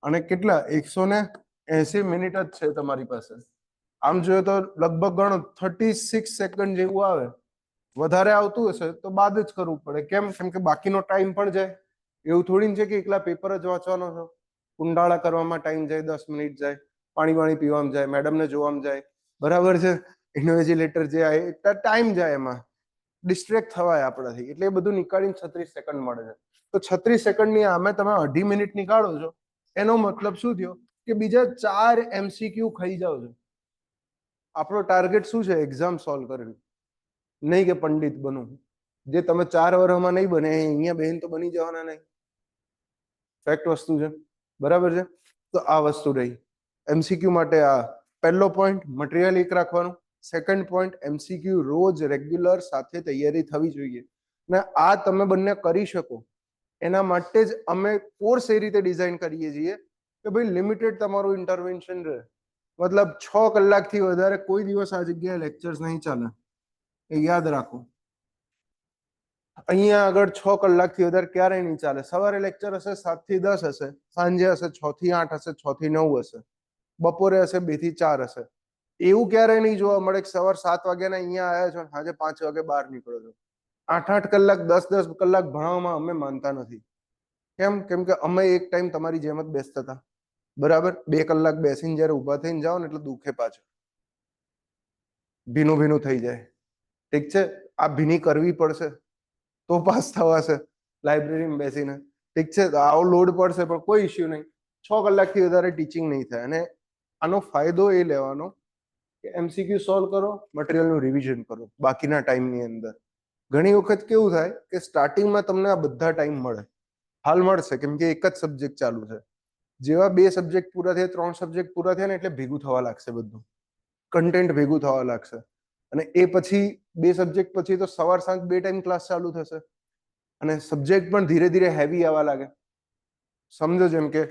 અને કેટલા 180 મિનિટ જ છે તમારી પાસે. આમ જોઈએ તો લગભગ ગણો 36 સેકન્ડ જેવું આવે, વધારે આવતું હશે તો બાદ જ કરવું પડે. કેમ? કેમ કે બાકીનો ટાઈમ પણ જાય. એવું થોડી છે કે એકલા પેપર જ વાંચવાનો છો, કુંડાળા કરવામાં ટાઈમ જાય, 10 મિનિટ જાય, પાણી પીવામાં જાય, મેડમને જોવામાં જાય, બરાબર છે? ઇન્વિજિલેટર જે આવે એટલા ટાઈમ જાય, એમાં ડિસ્ટ્રેક્ટ થવાય આપણાથી, એટલે એ બધું નીકાળીને 36 સેકન્ડ મળે છે. તો 36 સેકન્ડની આમે તમે 2.5 મિનિટ નીકાળો છો, એનો મતલબ શું થયો કે બીજા 4 એમસીક્યુ ખાઈ જાવ છો. આપણો ટાર્ગેટ શું છે? એક્ઝામ સોલ્વ કરવી, નહીં કે પંડિત બનવું. જે તમે 4 વર્ષમાં નહીં બને, અહીંયા બેન તો બની જવાના નહીં, ફેક્ટ વસ્તુ છે, બરાબર છે? તો આ વસ્તુ રહી એમસીક્યુ માટે. આ પહેલો પોઈન્ટ, મટીરિયલ એક રાખવાનું. સેકન્ડ પોઈન્ટ, એમસીક્યુ રોજ રેગ્યુલર સાથે તૈયારી થવી જોઈએ, ને આ તમે બંને કરી શકો એના માટે જ અમે કોર્સ એ રીતે ડિઝાઇન કરીએ છીએ કે ભાઈ લિમિટેડ તમારું ઇન્ટરવેન્શન રહે, મતલબ 6 કલાકથી વધારે કોઈ દિવસ આ જગ્યાએ લેક્ચર્સ નહીં ચાલે, એ યાદ રાખો. અહીંયા આગળ 6 કલાકથી વધારે ક્યારેય નહીં ચાલે. સવારે લેક્ચર હશે 7 થી 10 હશે, સાંજે હશે 6 થી 8 હશે, 6 થી 9 હશે, બપોરે હશે 2 થી 4 હશે. એવું ક્યારેય નહીં જોવા મળે કે સવાર 7 વાગ્યાના અહીંયા આવ્યા છો સાંજે 5 વાગે બહાર નીકળો છો. 8-8 કલાક 10-10 કલાક ભણવામાં અમે માનતા નથી. કેમ કે અમે એક ટાઈમ તમારી જેમ જ બેસતા હતા, બરાબર. 2 કલાક બેસીને જયારે ઉભા થઈને જાઓ ને એટલે દુખે પાછું, ભીનું ભીનું થઈ જાય. ઠીક છે, આ ભીની કરવી પડશે તો પાસ થવાશે લાઇબ્રેરીમાં બેસીને. ઠીક છે, તો આવો લોડ પડશે પણ કોઈ ઇશ્યુ નહીં. 6 કલાકથી વધારે ટીચિંગ નહીં થાય. અને આનો ફાયદો એ લેવાનો કે એમસીક્યુ સોલ્વ કરો, મટીરિયલનું રિવિઝન કરો બાકીના ટાઈમની અંદર. ઘણી વખત કેવું થાય કે સ્ટાર્ટિંગમાં તમને આ બધા ટાઈમ મળે, હાલ મળશે કેમ કે એક જ સબ્જેક્ટ ચાલુ છે. જેવા 2 સબ્જેક્ટ પૂરા થયા, 3 સબ્જેક્ટ પૂરા થયા ને એટલે ભેગું થવા લાગશે, બધું કન્ટેન્ટ ભેગું થવા લાગશે. અને એ પછી 2 સબ્જેક્ટ પછી તો સવાર સાંજ 2 ટાઈમ ક્લાસ ચાલુ થશે અને સબ્જેક્ટ પણ ધીરે ધીરે હેવી આવવા લાગે. સમજો, જેમ કે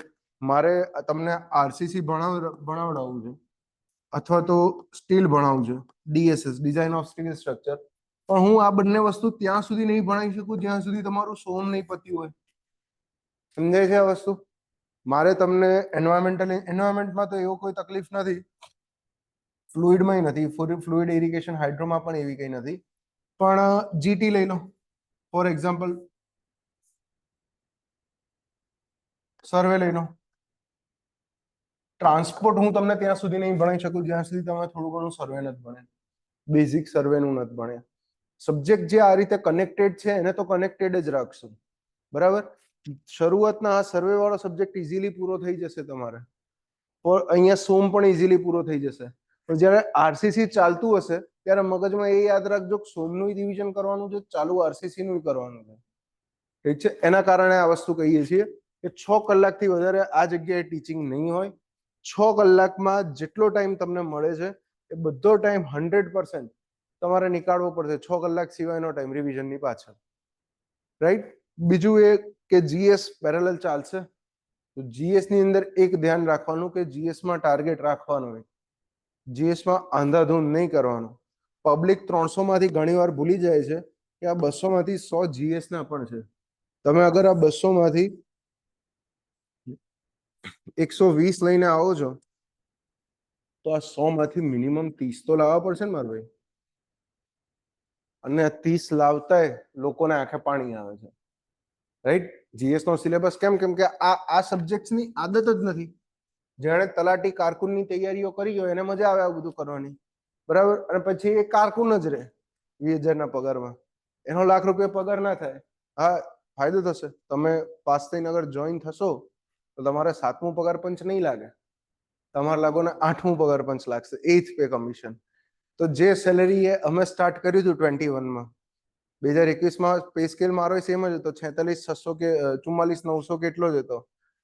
મારે તમને આરસીસી ભણાવડાવવું છે અથવા તો સ્ટીલ ભણાવવું છે, DSS, design of steel structure, પણ હું આ બંને વસ્તુ ત્યાં સુધી નહીં ભણાવી શકું જ્યાં સુધી તમારું સોમ નહીં પત્યું હોય. સમજાય છે આ વસ્તુ? મારે તમને એન્વાયરમેન્ટમાં તો એવો કોઈ તકલીફ નથી, ફ્લુઇડમાં નથી, ફ્લુઇડ ઇરિગેશન હાઇડ્રોમાં પણ એવી કઈ નથી. પણ જીટી લઈ લો ફોર એક્ઝામ્પલ, સર્વે લઈ લો. ટ્રાન્સપોર્ટ હું તમને ત્યાં સુધી નહીં ભણાવી શકું જ્યાં સુધી તમે થોડું ઘણું સર્વે નથી ભણે, બેઝિક સર્વેનું નથી ભણ્યા. સબ્જેક્ટ જે આ રીતે કનેક્ટેડ છે એને તો કનેક્ટેડ જ રાખશું, બરાબર. શરૂઆતના આ સર્વે વાળો સબ્જેક્ટ ઇઝીલી પૂરો થઈ જશે તમારે, અહીંયા સોમ પણ ઇઝીલી પૂરો થઈ જશે. પણ જ્યારે આરસીસી ચાલતું હશે ત્યારે મગજમાં એ યાદ રાખજો કે સોમનું રિવિઝન કરવાનું છે, ચાલુ આરસીસી નું કરવાનું છે. ઠીક છે, એના કારણે આ વસ્તુ કહીએ છીએ કે 6 કલાકથી વધારે આ જગ્યાએ ટીચિંગ નહીં હોય. 6 કલાકમાં જેટલો ટાઈમ તમને મળે છે એ બધો ટાઈમ 100% તમારે નીકાળવો પડશે. 6 કલાક સિવાયનો ટાઈમ રિવિઝનની પાછળ, રાઈટ. બીજું એ કે જીએસ પેરેલલ ચાલશે. તો જીએસ ની અંદર એક ધ્યાન રાખવાનું કે જીએસ માં ટાર્ગેટ રાખવાનો હોય, જીએસ માં આંધાધૂંધ નહીં કરવાનું. પબ્લિક 300 માંથી ઘણીવાર ભૂલી જાય છે કે આ 200 માંથી 100 જીએસ ના પણ છે. તમે અગર આ 200 માંથી 120 લઈને આવો છો તો આ 100 માંથી મિનિમમ 30 તો લાવવા પડશે ને મારા ભાઈ. અને 30 લાવતા લોકોને આંખે પાણી આવે છે, રાઈટ. જીએસ નો સિલેબસ કેમ કે આ સબ્જેક્ટ્સની આદત જ નથી. જેણે તલાટી કારકુનની તૈયારીઓ કરી હોય એને મજા આવે આ બધું કરવાની, બરાબર. અને પછી એ કારકુન જ રહે 20,000 ના પગારમાં, એનો લાખ રૂપિયા પગાર ના થાય. હા, ફાયદો થશે, તમે પાસ થઈને અગર જોઈન થશો તો તમારે 7મું પગાર પંચ નહીં લાગે, તમારે લાગોને 8મું પગાર પંચ લાગશે, 8th પે કમિશન. તો જે સેલેરી એ અમે સ્ટાર્ટ કર્યું હતું 21માં, 2021માં પે સ્કેલ મારો સેમ જ હતો, 46,600 કે 44,900 કેટલો જ હતો.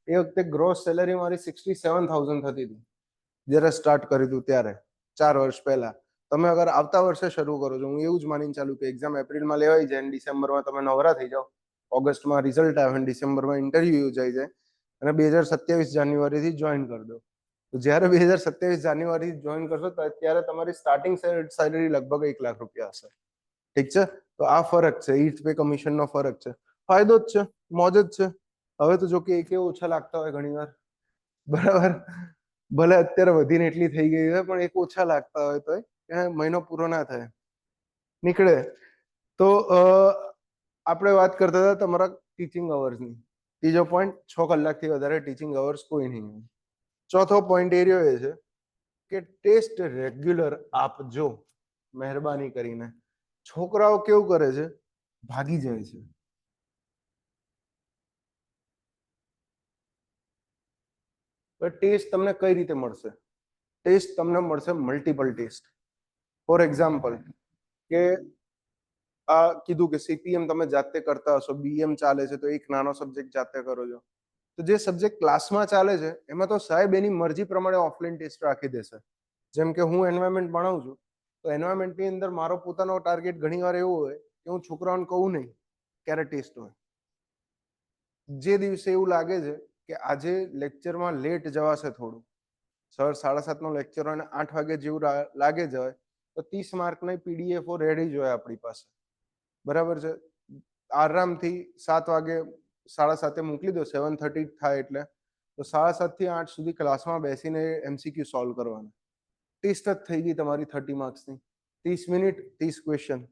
એ વખતે ગ્રોસ સેલેરી મારી 67,000 થતી હતી જ્યારે સ્ટાર્ટ કર્યું હતું ત્યારે, 4 વર્ષ પહેલા. તમે અગર આવતા વર્ષે શરૂ કરો છો, હું એવું જ માનીને ચાલુ કે એક્ઝામ એપ્રિલમાં લેવાઈ જાય, ડિસેમ્બરમાં તમે નવરા થઈ જાઓ, ઓગસ્ટમાં રિઝલ્ટ આવે, ડિસેમ્બરમાં ઇન્ટરવ્યુ યોજાઈ જાય અને 2027 જાન્યુઆરીથી જોઈન કરી દો. તો જ્યારે 2027 જાન્યુઆરી જોઈન કરશો ત્યારે તમારી સ્ટાર્ટિંગ સેલેરી લગભગ 1 લાખ રૂપિયા હશે. ઠીક છે, તો આ ફરક છે, 8th પે કમિશનનો ફરક છે. ફાયદો જ છે, મોજ જ છે. હવે તો જો કે એક ઓછા લાગતા હોય ઘણીવાર, બરાબર. ભલે અત્યારે વધીને એટલી થઈ ગઈ છે પણ એક ઓછા લાગતા હોય તો મહિનો પૂરો ના થાય, નીકળે. તો આપણે વાત કરતા હતા તમારા ટીચિંગ અવર્સની. ત્રીજો પોઈન્ટ, 6 કલાકથી વધારે ટીચિંગ અવર્સ કોઈ નહીં. ચોથો પોઈન્ટ એ રહ્યો એ છે કે ટેસ્ટ રેગ્યુલર આપજો મહેરબાની કરીને. છોકરાઓ કેવું કરે છે, ભાગી જાય છે. ટેસ્ટ તમને કઈ રીતે મળશે? ટેસ્ટ તમને મળશે મલ્ટિપલ ટેસ્ટ. ફોર એક્ઝામ્પલ કે આ કીધું કે સીપીએમ તમે જાતે કરતા હશો, બીએમ ચાલે છે તો એક નાનો સબ્જેક્ટ જાતે કરો છો. તો જે સબ્જેક્ટ ક્લાસમાં ચાલે છે એમાં તો સાહેબ એની મરજી પ્રમાણે ઓફલાઈન ટેસ્ટ રાખી દેશે. જેમ કે હું એન્વાયરમેન્ટ ભણાવું છું તો એન્વાયરમેન્ટની અંદર મારો પોતાનો ટાર્ગેટ ઘણીવાર એવો હોય કે હું છોકરાઓને કહું નહીં ક્યારે ટેસ્ટ હોય. જે દિવસે એવું લાગે છે કે આજે લેક્ચરમાં લેટ જવાશે, થોડું સર 7:30નો લેક્ચર હોય અને 8 વાગે જેવું લાગે જાય તો 30 માર્કની પીડીએફઓ રેડી જ હોય આપણી પાસે, બરાબર છે. આરામથી 7 વાગે 7:30 મોકલી દો, 7:30 થાય એટલે, તો 7:30 થી 8 સુધી ક્લાસમાં બેસીને MCQ સોલ્વ કરવાના. ટેસ્ટ જ થઈ ગઈ તમારી 30 માર્ક્સની. 30 minute 30 question,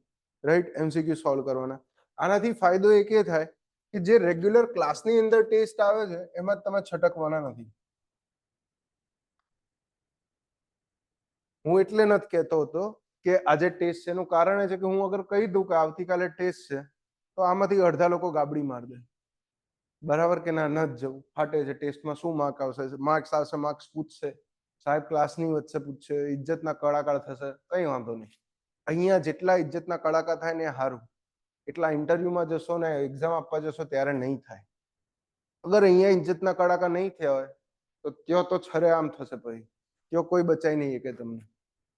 right, MCQ solve કરવાના. આનાથી ફાયદો એક એ થાય કે જે રેગ્યુલર ક્લાસની અંદર ટેસ્ટ આવે છે એમાં તમે છટકવાના નથી. હું એટલે નથી કહેતો હતો કે આજે ટેસ્ટ છે, એનું કારણ એ છે કે હું અગર કહી દઉં કે આવતીકાલે ટેસ્ટ છે તો આમાંથી અડધા લોકો ગાબડી માર દે, બરાબર કે ના, ન જ જવું, ફાટે છે, ટેસ્ટમાં શું માર્ક્સ આવશે, માર્ક્સ પૂછશે, સાહેબ ક્લાસની વચ્ચે પૂછશે, ઇજ્જતના કડાકા થશે, કઈ વાંધો નહીં. અહીંયા જેટલા ઇજ્જતના કડાકા થાય ને એ સારું, એટલા ઇન્ટરવ્યુમાં જશો ને એક્ઝામ આપવા જશો ત્યારે નહીં થાય. અગર અહીંયા ઇજ્જતના કડાકા નહીં થયા હોય તો ત્યાં તો છરેઆમ થશે, પછી ત્યાં કોઈ બચાઈ નહીં શકે તમને,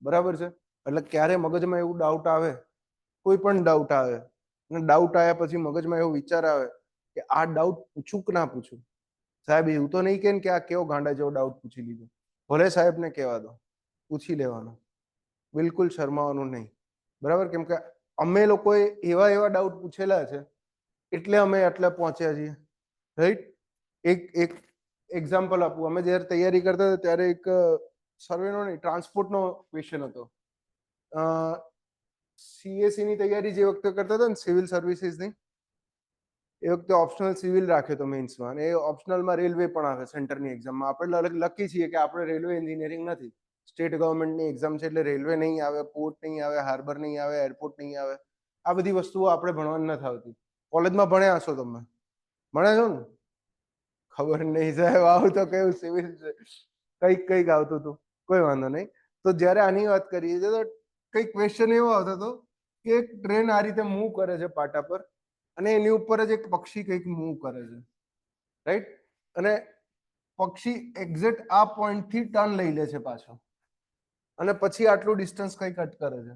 બરાબર છે. એટલે ક્યારે મગજમાં એવું ડાઉટ આવે, કોઈ પણ ડાઉટ આવે, અને ડાઉટ આવ્યા પછી મગજમાં એવો વિચાર આવે કે આ ડાઉટ પૂછું કે ના પૂછું, સાહેબ એવું તો નહીં કે આ કેવો ગાંડા જેવો ડાઉટ પૂછી લીધો, ભલે સાહેબને કહેવા દો, પૂછી લેવાનો, બિલકુલ શરમાવાનું નહીં, બરાબર. કેમ કે અમે લોકોએ એવા એવા ડાઉટ પૂછેલા છે એટલે અમે એટલે પહોંચ્યા છીએ, રાઈટ. એક એક્ઝામ્પલ આપું, અમે જ્યારે તૈયારી કરતા હતા ત્યારે એક સર્વેનો નહીં, ટ્રાન્સપોર્ટનો ક્વેશ્ચન હતો. CSE ની તૈયારી જે વખતે કરતા હતા ને, સિવિલ સર્વિસીસની, એ વખતે ઓપ્શનલ સિવિલ રાખ્યો હતો મેન્સમાં, અને એ ઓપ્શનલમાં રેલવે પણ આવે સેન્ટરની એક્ઝામમાં. આપણે લખી છીએ કે આપણે રેલવે એન્જિનિયરિંગ નથી, સ્ટેટ ગવર્મેન્ટની એક્ઝામ છે એટલે રેલવે નહીં આવે, પોર્ટ નહીં આવે, હાર્બર નહીં આવે, એરપોર્ટ નહીં આવે. આ બધી વસ્તુઓ આપણે ભણવાની નથી આવતી. કોલેજમાં ભણ્યા હશો તમે, ભણ્યા છો ને? ખબર નહીં સાહેબ, આવું તો કયું સિવિલ છે, કંઈક આવતું હતું, કોઈ વાંધો નહીં. તો જ્યારે આની વાત કરીએ છીએ તો કંઈક ક્વેશ્ચન એવો આવતો હતો કે એક ટ્રેન આ રીતે મૂવ કરે છે પાટા પર, અને એની ઉપર જ એક પક્ષી કંઈક મૂવ કરે છે, રાઈટ. અને પક્ષી એક્ઝેક્ટ આ પોઈન્ટ થી ટર્ન લઈ લે છે પાછો, અને પછી આટલું ડિસ્ટન્સ કઈ કટ કરે છે.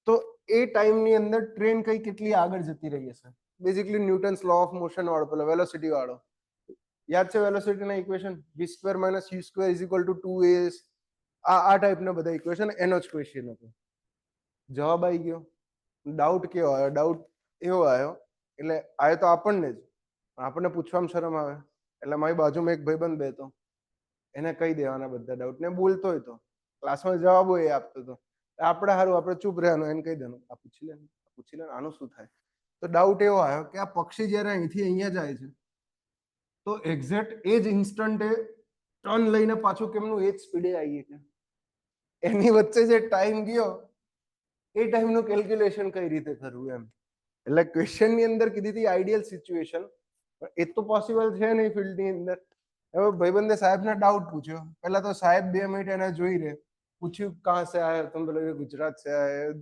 તો એ ટાઈમની અંદર ટ્રેન કઈ કેટલી આગળ જતી રહી હશે, basically Newton's law of motion વાળો, પેલો વેલોસિટી વાળો, યાદ છે વેલોસિટીના ઇક્વેશન, v² - u² = 2as, આ ટાઈપના બધા ઇક્વેશન, એનો જ ક્વેશ્ચન હતો. જવાબ આવી ગયો. ડાઉટ કેવો આવ્યો? ડાઉટ એવો આવ્યો, એટલે આવ્યો તો આપણને જ, આપણને પૂછવામાં શરમ આવે, એટલે મારી બાજુમાં એક ભાઈબંધ બેઠો, એને કહી દેવાના બધા ડાઉટ, ને બોલતો હોય તો ક્લાસમાં જવાબો એ આપતો હતો. આપણે સારું, આપણે ચૂપ રહેવાનું, એને કહી દેવાનું આ પૂછી લે, આનું શું થાય. તો ડાઉટ એવો આવ્યો કે આ પક્ષી જ્યારે અહીંથી અહીંયા જાય છે તો એક્ઝેક્ટ એ જ ઇન્સ્ટન્ટે ટર્ન લઈને પાછું કેમનું એ જ સ્પીડે આવીએ કે એની વચ્ચે જે ટાઈમ ગયો એ ટાઈમનું કેલ્ક્યુલેશન કઈ રીતે કરવું એમ. એટલે ક્વેશ્ચનની અંદર કીધી હતી આઈડિયલ સિચ્યુએશન, પણ એ તો પોસિબલ છે નહીં ફિલ્ડની અંદર. હવે ભાઈબંધે સાહેબને ડાઉટ પૂછ્યો, પહેલા તો સાહેબ 2 મિનિટ એને જોઈ રહે, પૂછ્યું કહા સે આયા तुम बोले गुजरात से आए,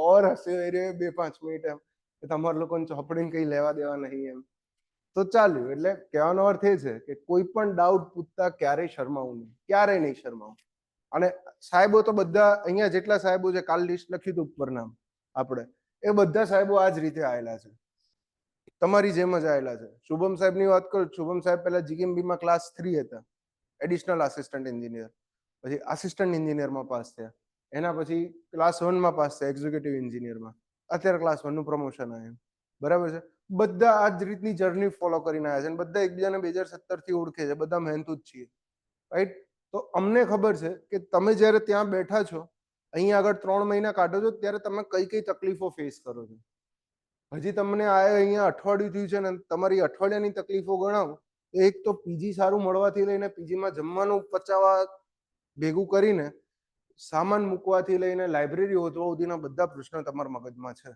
और हंसे रे 2-5 મિનિટ એમ કે તમારા લોકોને ચોપડીને કઈ લેવા દેવા નહીં એમ. તો ચાલ્યું. એટલે કહેવાનો અર્થ એ છે કે કોઈ પણ ડાઉટ પૂછતા ક્યારેય શરમાવું નહીં, ક્યારેય નહીં શરમાવું. અને સાહેબો તો બધા અહીંયા જેટલા સાહેબો છે, કાલ લિસ્ટ લખ્યું હતું ઉપર નામ આપણે, એ બધા સાહેબો આ જ રીતે આવેલા છે, તમારી જેમ જ આવેલા છે. શુભમ સાહેબની વાત કરું, શુભમ સાહેબ પહેલા GMB માં ક્લાસ 3 હતા, એડિશનલ આસિસ્ટન્ટ એન્જિનિયર, પછી આસિસ્ટન્ટ એન્જિનિયરમાં પાસ થયા, એના પછી ક્લાસ 1 માં પાસ થયા એક્ઝિક્યુટિવ એન્જિનિયરમાં, અત્યારે ક્લાસ 1 નું પ્રમોશન આવ્યું, બરાબર છે. બધા આ જ રીતની જર્ની ફોલો કરીને આવ્યા છે, અને બધા એકબીજાને 2017 થી ઓળખે છે, બધા મહેનતુ જ છીએ, રાઈટ. તો અમને ખબર છે કે તમે જ્યારે ત્યાં બેઠા છો, અહીંયા આગળ 3 મહિના કાઢો છો, ત્યારે તમે કઈ કઈ તકલીફો ફેસ કરો છો. હજી તમને આ અહીંયા અઠવાડિયું થયું છે ને તમારી અઠવાડિયાની તકલીફો ગણાવો, એક તો પીજી સારું મળવાથી લઈને પીજીમાં જમવાનું પચાવવા ભેગું કરીને, સામાન મૂકવાથી લઈને લાઇબ્રેરી હોતો સુધીના બધા પ્રશ્નો તમારા મગજમાં છે,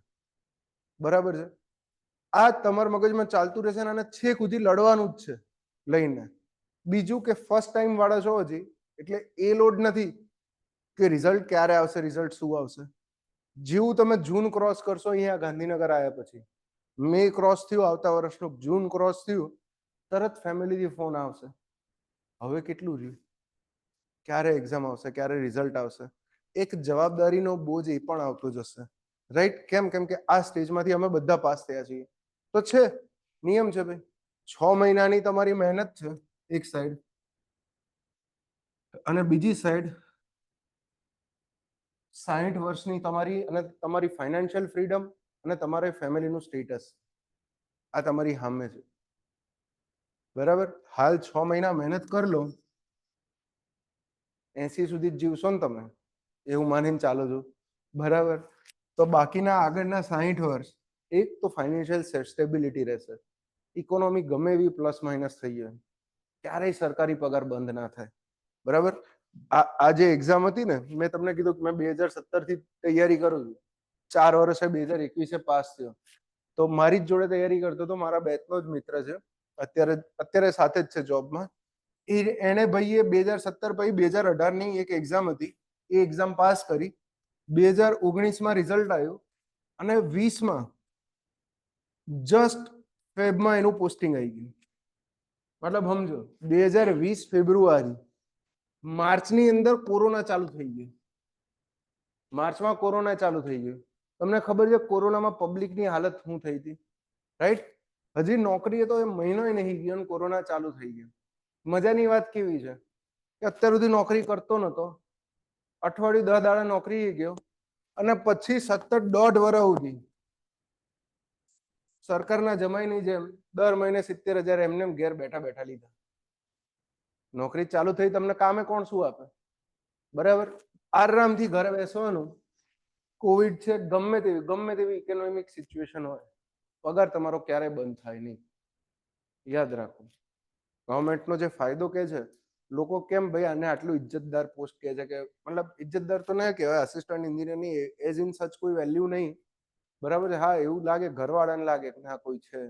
બરાબર છે. આ તમારા મગજમાં ચાલતું રહેશે અને છેક સુધી લડવાનું જ છે લઈને. બીજું કે ફર્સ્ટ ટાઈમ વાળા છો હજી, એટલે એ લોડ નથી કે રિઝલ્ટ ક્યારે આવશે, રિઝલ્ટ શું આવશે. જેવું તમે જૂન ક્રોસ કરશો અહીંયા ગાંધીનગર આવ્યા પછી, મે ક્રોસ થયું આવતા વર્ષનું, જૂન ક્રોસ થયું, તરત ફેમિલીથી ફોન આવશે, હવે કેટલું રહ્યું, ક્યારે એક્ઝામ આવશે, ક્યારે રિઝલ્ટ આવશે. એક જવાબદારીનો બોજ એ પણ આવતો જશે, રાઈટ. કેમ કે આ સ્ટેજમાંથી અમે બધા પાસ થયા છીએ, તો છે નિયમ છે ભાઈ, 6 મહિનાની તમારી મહેનત છે એક સાઈડ, અને બીજી સાઈડ 60 વર્ષની તમારી અને તમારી ફાઇનાન્શિયલ ફ્રીડમ અને તમારે ફેમિલીનું સ્ટેટસ, આ તમારી સામે છે, બરાબર. હાલ 6 મહિના મહેનત કરી લો, 80 સુધી જ જીવશો ને તમે, એવું માનીને ચાલો છો, બરાબર. તો બાકીના આગળના 60 વર્ષ એક તો ફાઇનાન્શિયલ સ્ટેબિલિટી રહેશે, ઇકોનોમી ગમે એવી પ્લસ માઇનસ થઈ જાય, ક્યારેય સરકારી પગાર બંધ ના થાય, બરાબર. આ જે એક્ઝામ હતી ને, મેં તમને કીધું કે મેં 2017 થી તૈયારી કરું છું, 4 વર્ષે 2021 પાસ થયો. તો મારી જ જોડે તૈયારી કરતો તો મારા બેચનો જ મિત્ર છે, અત્યારે સાથે જ છે જોબમાં. એને ભાઈએ 2017 પછી 2018 ની એક એક્ઝામ હતી, એ એક્ઝામ પાસ કરી. 2019 રિઝલ્ટ આવ્યું અને 20 જસ્ટ ફેબમાં એનું પોસ્ટિંગ આવી ગયું. મતલબ સમજો, 2020 ફેબ્રુઆરી, માર્ચની અંદર કોરોના ચાલુ થઈ ગયું. માર્ચમાં કોરોના ચાલુ થઈ ગયું. તમને ખબર છે કોરોનામાં પબ્લિકની હાલત શું થઈ હતી, રાઈટ? હજી નોકરીએ તો મહિનો નહીં ગયો અને કોરોના ચાલુ થઈ ગયો. મજાની વાત કેવી છે કે અત્યાર સુધી નોકરી કરતો નતો, અઠવાડિયું 10 દાડા નોકરી ગયો અને પછી સતત 1.5 વર્ષ સુધી સરકારના જમાઈની જેમ દર મહિને 70,000 એમને ઘેર બેઠા બેઠા લીધા. નોકરી ચાલુ થઈ, તમને કામે કોણ શું આપે, બરાબર. આરામથી ઘરે બેસવાનું. કોવિડ છે, ગમે તેવી ઇકોનોમિક સિચ્યુએશન હોય, પગાર તમારો ક્યારેય બંધ થાય નહીં. યાદ રાખો. ગવર્મેન્ટનો જે ફાયદો કે છે, લોકો કેમ ભાઈ આને આટલું ઇજ્જતદાર પોસ્ટ કહે છે, કે મતલબ ઇજ્જતદાર તો નહીં કહેવાય, આસિસ્ટન્ટ એન્જિનિયરની એઝ ઇન સચ કોઈ વેલ્યુ નહીં, બરાબર છે. હા, એવું લાગે, ઘરવાળાને લાગે કે ના કોઈ છે,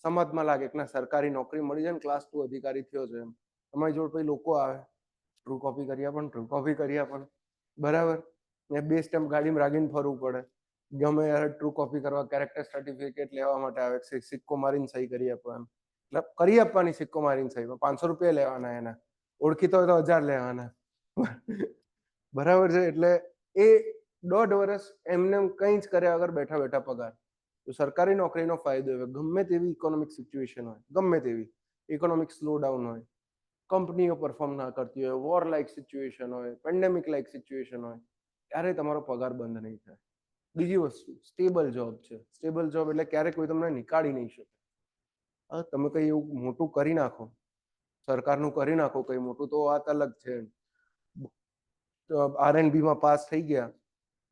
સમાજમાં લાગે કે ના સરકારી નોકરી મળી જાય ને, ક્લાસ 2 અધિકારી થયો છે એમ. તમારી જોડે પછી લોકો આવે, ટ્રુ કોપી કરી આપણ, બરાબર. ને 2 સ્ટેમ્પ ગાડીમાં રાખીને ફરવું પડે, ગમે યાર ટ્રુ કોપી કરવા, કેરેક્ટર સર્ટિફિકેટ લેવા માટે આવે, સિક્કો મારીને સહી કરી આપો એમ. એટલે કરી આપવાની સિક્કો મારીને સહી, 500 રૂપિયા લેવાના એના, ઓળખીતો હોય તો 1000 લેવાના, બરાબર છે. એટલે એ 1.5 વર્ષ એમને કંઈ જ કર્યા વગર બેઠા બેઠા પગાર. તો સરકારી નોકરીનો ફાયદો હવે ગમે તેવી ઇકોનોમિક સિચ્યુએશન હોય, ગમે તેવી ઇકોનોમિક સ્લોડાઉન હોય, કંપનીઓ પરફોર્મ ના કરતી હોય, વોર લાઇક સિચ્યુએશન હોય, પેન્ડેમિક લાઇક સિચ્યુએશન હોય, ક્યારેય તમારો પગાર બંધ નહીં થાય. બીજી વસ્તુ, સ્ટેબલ જોબ છે. સ્ટેબલ જોબ એટલે ક્યારેય કોઈ તમને નીકાળી નહીં શકે. તમે કઈ એવું મોટું કરી નાખો, સરકારનું કરી નાખો કઈ મોટું, તો વાત અલગ છે. RNB માં પાસ થઈ ગયા,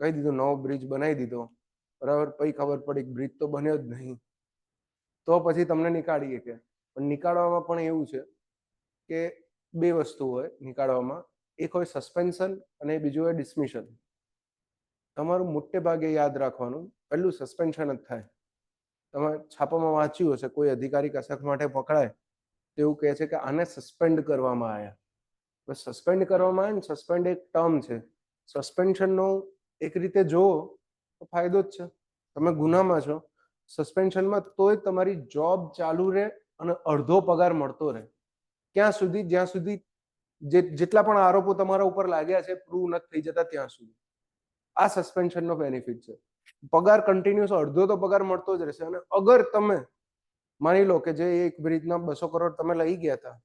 કહી દીધું નવો બ્રિજ બનાવી દીધો, બરાબર. પછી ખબર પડી બ્રિજ તો બન્યો જ નહીં, તો પછી તમને નીકાળીએ કે. પણ નીકાળવામાં પણ એવું છે કે 2 વસ્તુ હોય નીકાળવામાં, એક હોય સસ્પેન્શન અને બીજું હોય ડિસમિશન. તમારું મોટે ભાગે યાદ રાખવાનું, પહેલું સસ્પેન્શન જ થાય. તમે છાપામાં વાંચ્યું હશે, કોઈ અધિકારી કશાક માટે પકડાય તો એવું કહે છે કે આને સસ્પેન્ડ કરવામાં આવ્યા. સસ્પેન્ડ કરવામાં આવે ને, સસ્પેન્ડ એક ટર્મ છે. સસ્પેન્શનનો એક રીતે જોવો તો ફાયદો જ છે, તમે ગુનામાં છો, સસ્પેન્શનમાં તોય તમારી જોબ ચાલુ રહે અને અડધો પગાર મળતો રહે. ક્યાં સુધી? જ્યાં સુધી જેટલા પણ આરોપો તમારા ઉપર લાગ્યા છે પ્રૂવ નથી થઈ જતા ત્યાં સુધી. આ સસ્પેન્શનનો બેનિફિટ છે. પગાર કન્ટિન્યુઅસ અડધો તો પગાર મળતો જ રહેશે. અને અગર તમે માની લો કે જે એક બ્રિજના 200 કરોડ તમે લઈ ગયા હતા,